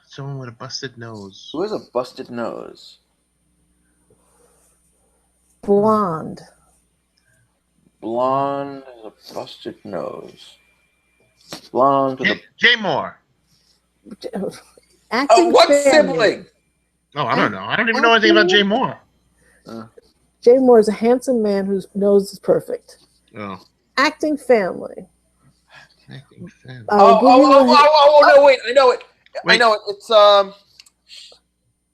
Someone with a busted nose. Who has a busted nose? Blonde. Blonde has a busted nose. Blonde with a... Jay Moore. Acting what family. sibling? Oh, I don't know. I don't even know anything about Jay Moore. Jay Moore is a handsome man whose nose is perfect. Oh. Acting family. Acting family. No, wait, I know it. Wait. I know it. It's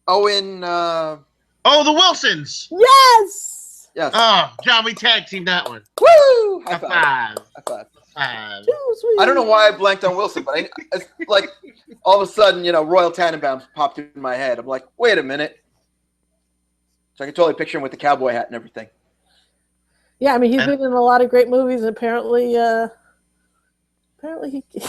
Owen. Oh, the Wilsons. Yes. Yes. Oh, John, we tag teamed that one. Woo! High five. High five. Five. I don't know why I blanked on Wilson, but it's like all of a sudden, Royal Tannenbaum popped in my head. I'm like, wait a minute. So I can totally picture him with the cowboy hat and everything. Yeah, I mean, he's been in a lot of great movies, and apparently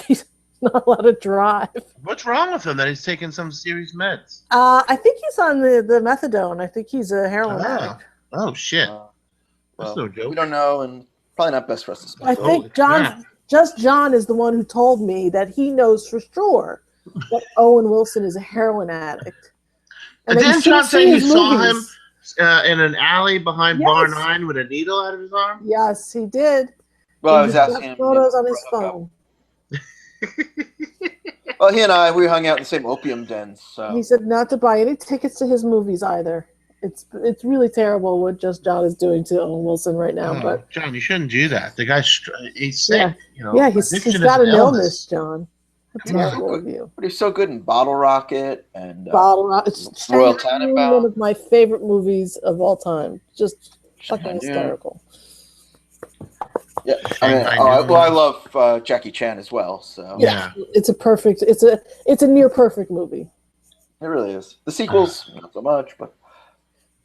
he's not allowed to drive. What's wrong with him that he's taking some serious meds? I think he's on the methadone. I think he's a heroin addict. Oh, shit. That's no joke. We don't know, and probably not best for us to I speculate. think John is the one who told me that he knows for sure But Owen Wilson is a heroin addict. And that you Didn't John shouldn't say see he his saw him movies. in an alley behind Bar Yes. 9 with a needle out of his arm? Yes, he did. Well, I He was just asking got him. photos on his phone. Well, he and we hung out in the same opium dens. So He said not to buy any tickets to his movies either. It's really terrible what just John is doing to Owen Wilson right now. Oh, But John, you shouldn't do that. The guy's he's sick. yeah, You know, yeah, he's addiction got is an illness, John. How He was so terrible good. of you. But he's so good in Bottle Rocket and Bottle Rocket. It's Royal Shanghai Noon, Tannenbaum. one of my favorite movies of all time. Just fucking Shanghai Noon. hysterical. Yeah, I love Jackie Chan as well. So Yeah. It's a near perfect movie. it really is. The sequels, not so much, but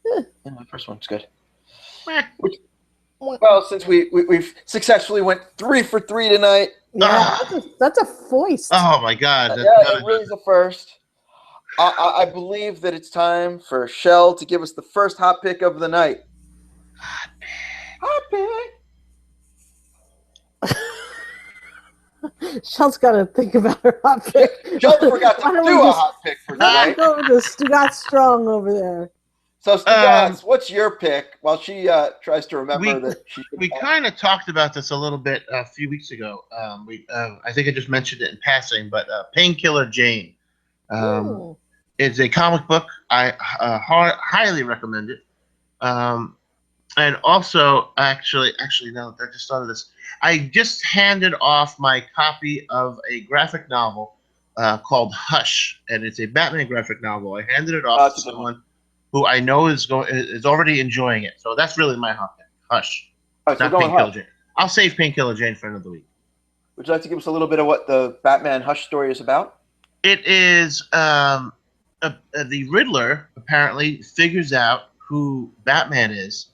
the first one's good. Well, since we've successfully went 3 for 3 tonight. Yeah, that's a foist. Oh my God! It really is a first. I believe that it's time for Shelle to give us the first hot pick of the night. Hot pick. Shelle's got to think about her hot pick. Shelle forgot to do a hot pick for tonight. Go with the Stugots strong over there. So, Stugots, what's your pick? While she tries to remember that we kind of talked about this a little bit a few weeks ago. I think I just mentioned it in passing, but Painkiller Jane. It's a comic book. I highly recommend it. And also, actually, now that I just thought of this, I just handed off my copy of a graphic novel called Hush, and it's a Batman graphic novel. I handed it off to someone who I know is already enjoying it. So that's really my hot pick. Hush. Right, so not Painkiller Jane. I'll save Painkiller Jane for another week. Would you like to give us a little bit of what the Batman Hush story is about? It is the Riddler apparently figures out who Batman is,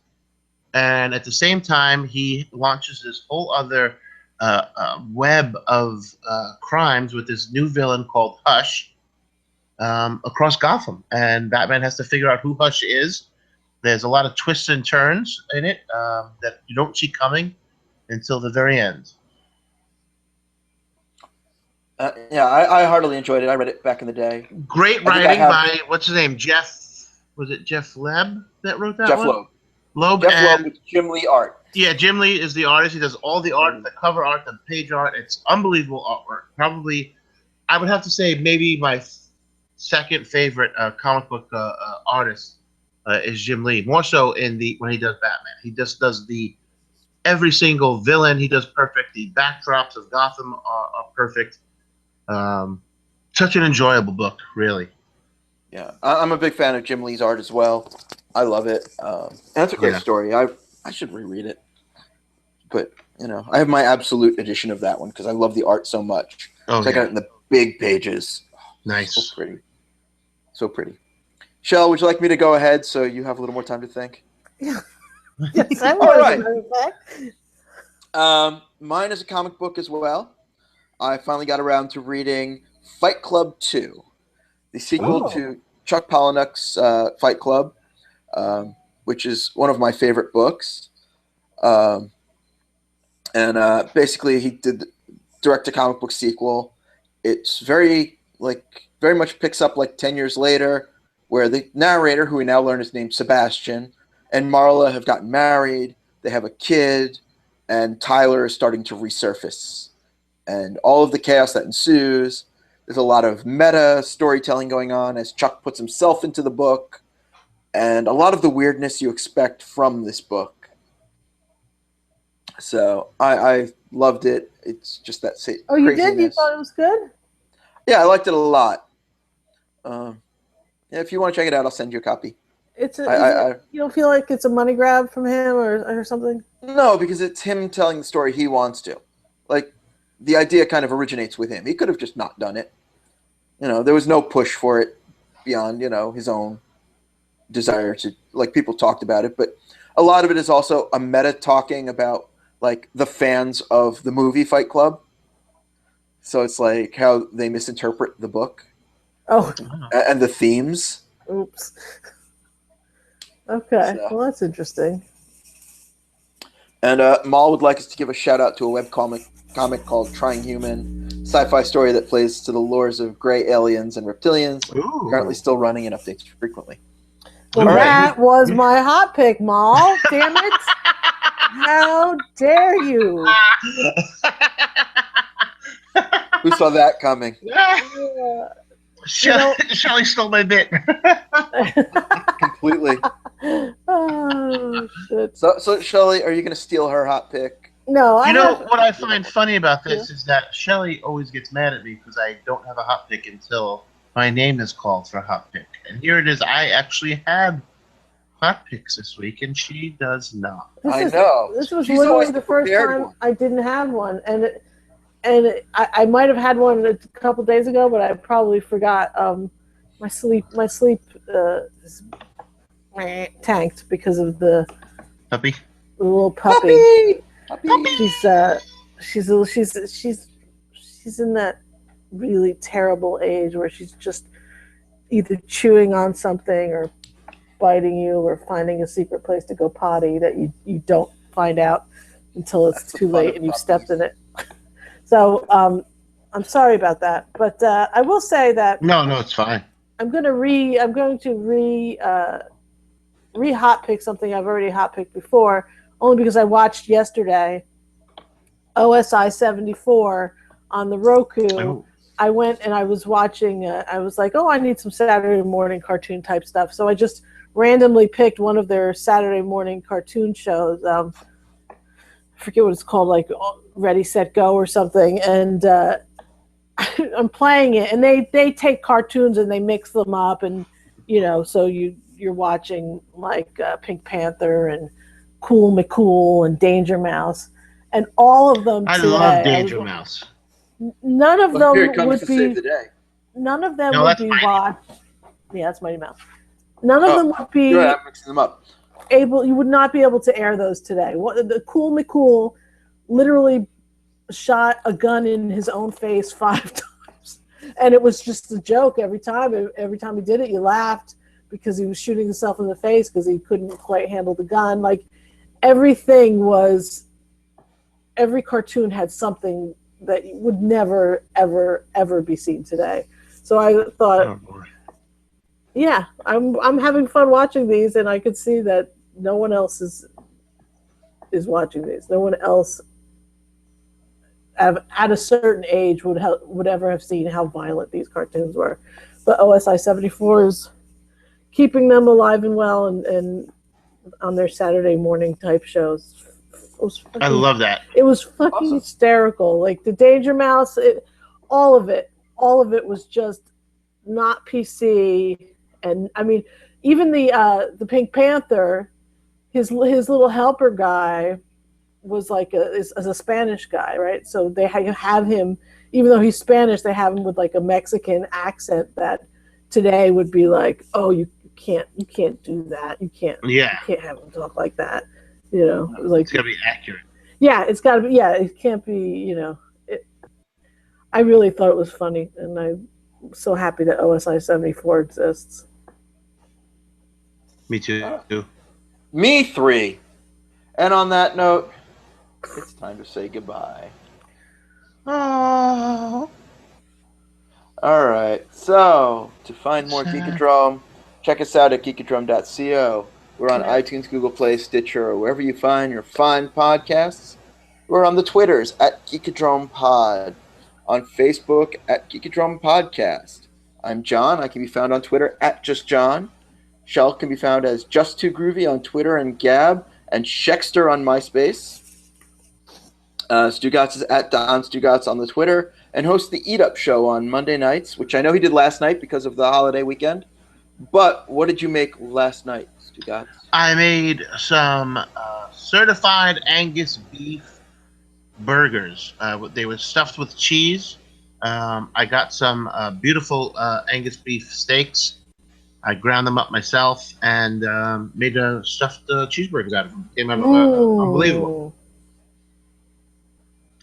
and at the same time he launches this whole other web of crimes with this new villain called Hush across Gotham, and Batman has to figure out who Hush is. There's a lot of twists and turns in it that you don't see coming until the very end. I heartily enjoyed it. I read it back in the day. Great writing by, what's his name, Jeff? Was it Jeff Loeb that wrote that one? Jeff Loeb. Jeff Loeb with Jim Lee art. Yeah, Jim Lee is the artist. He does all the art, the cover art, the page art. It's unbelievable artwork. Probably, I would have to say maybe my second favorite comic book artist is Jim Lee. More so when he does Batman. He just does every single villain. He does perfect. The backdrops of Gotham are perfect. Such an enjoyable book, really. Yeah, I'm a big fan of Jim Lee's art as well. I love it. And it's a great story. I should reread it. But, I have my absolute edition of that one because I love the art so much. I got it in the big pages. Nice. So pretty. So pretty. Shelle, would you like me to go ahead so you have a little more time to think? Yeah. Yes, I would. All right. Mine is a comic book as well. I finally got around to reading Fight Club 2, the sequel to Chuck Palahniuk's Fight Club, which is one of my favorite books. Basically, he did direct a comic book sequel. It's very much picks up 10 years later, where the narrator, who we now learn is named Sebastian, and Marla have gotten married. They have a kid, and Tyler is starting to resurface. And all of the chaos that ensues, there's a lot of meta storytelling going on as Chuck puts himself into the book, and a lot of the weirdness you expect from this book. So I loved it. It's just that craziness. Oh, you did? You thought it was good? Yeah, I liked it a lot. If you want to check it out, I'll send you a copy. You don't feel like it's a money grab from him or something? No, because it's him telling the story he wants to. The idea kind of originates with him. He could have just not done it. There was no push for it beyond, his own desire to, people talked about it. But a lot of it is also a meta talking about, the fans of the movie Fight Club. So it's how they misinterpret the book. Oh. And the themes. Oops. Okay. So. Well, that's interesting. And Mal would like us to give a shout out to a webcomic called Trying Human, sci-fi story that plays to the lures of gray aliens and reptilians. Ooh. Currently still running and updates frequently. Well, All right. that was my hot pick, Maul. Damn it! How dare you? Who saw that coming? Shelley stole my bit. Completely. Oh shit! So Shelley, are you going to steal her hot pick? No, What I find funny about this is that Shelley always gets mad at me because I don't have a hot pick until my name is called for a hot pick. And here it is. I actually had hot picks this week, and she does not. I know. This was She's literally always the first time one. I didn't have one, and I might have had one a couple days ago, but I probably forgot. My sleep is tanked because of the Puppy. little puppy. Puppy. She's in that really terrible age where she's just either chewing on something or biting you or finding a secret place to go potty that you don't find out until it's too late and you've stepped in it. So I'm sorry about that, but I will say that No, it's fine. I'm going to re hot pick something I've already hot picked before, only because I watched yesterday OSI 74 on the Roku. Oh. I went and I was watching. I was like, oh, I need some Saturday morning cartoon type stuff. So I just randomly picked one of their Saturday morning cartoon shows. I forget what it's called, like Ready, Set, Go or something. And I'm playing it, and they take cartoons and they mix them up, and so you're watching like Pink Panther and Cool McCool and Danger Mouse, and all of them. I love Danger Mouse. None of them would be. Save the day. None of them would be watched. Yeah, that's Mighty Mouse. None of them would be. I'm mixing them up. You would not be able to air those today. The Cool McCool literally shot a gun in his own face 5 times, and it was just a joke every time. Every time he did it, you laughed because he was shooting himself in the face because he couldn't quite handle the gun. Like every cartoon had something that would never, ever, ever be seen today. So I thought, yeah, I'm having fun watching these, and I could see that no one else is watching these. No one else at a certain age would ever have seen how violent these cartoons were. But OSI 74 is keeping them alive and well, and on their Saturday morning type shows. I love that. It was fucking hysterical. Like the Danger Mouse, all of it was just not PC. And I mean, even the Pink Panther, his little helper guy was like a Spanish guy, right? So they have him, even though he's Spanish, they have him with like a Mexican accent that today would be like, oh, you can't do that. You can't have him talk like that. Like it's gotta be accurate. Yeah, it's gotta be. Yeah, it can't be. I really thought it was funny, and I'm so happy that OSI 74 exists. Me too. Me 3. And on that note, it's time to say goodbye. Oh. All right. So to find more Geekodrome, check us out at geekodrome.co. We're on iTunes, Google Play, Stitcher, or wherever you find your fine podcasts. We're on the Twitters at Geekodrome Pod, on Facebook at Geekodrome Podcast. I'm John. I can be found on Twitter at JustJohn. Shelle can be found as Just2Groovy on Twitter and Gab, and Shexter on MySpace. Stugots is at Don Stugots on the Twitter, and hosts the Eat Up Show on Monday nights, which I know he did last night because of the holiday weekend. But what did you make last night, Stugots? I made some certified Angus beef burgers. They were stuffed with cheese. I got some beautiful Angus beef steaks. I ground them up myself and made stuffed cheeseburgers out of them. Came out unbelievable.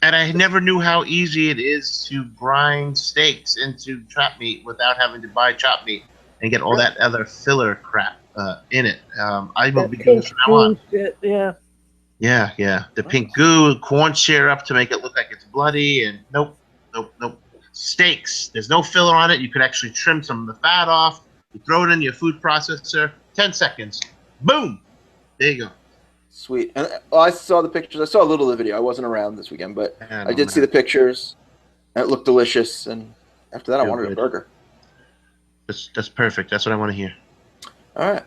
And I never knew how easy it is to grind steaks into chopped meat without having to buy chopped meat and get all that other filler crap in it. I will be doing this from now on. Yeah. The pink goo, corn syrup to make it look like it's bloody, and nope. nope. Steaks. There's no filler on it. You could actually trim some of the fat off. You throw it in your food processor. 10 seconds. Boom. There you go. Sweet. And I saw the pictures. I saw a little of the video. I wasn't around this weekend, but I did see the pictures. And it looked delicious. And after that, I wanted a burger. That's perfect. That's what I want to hear. All right.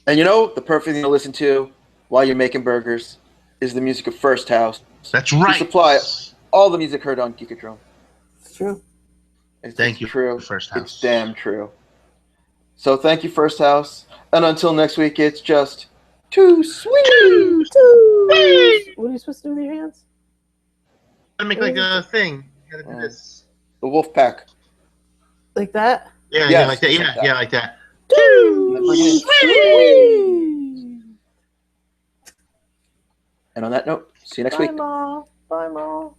And you know, the perfect thing to listen to while you're making burgers is the music of First House. That's right. We supply all the music heard on Geekodrome. It's true. Thank you, true. First House. It's damn true. So thank you, First House. And until next week, it's just too sweet. Too sweet. What are you supposed to do with your hands? Gotta make like a thing. You gotta do this. The wolf pack. Like that? Yeah, like that. Yeah, like that. Too sweet. And on that note, see you next week. Bye, Ma. Bye, Ma.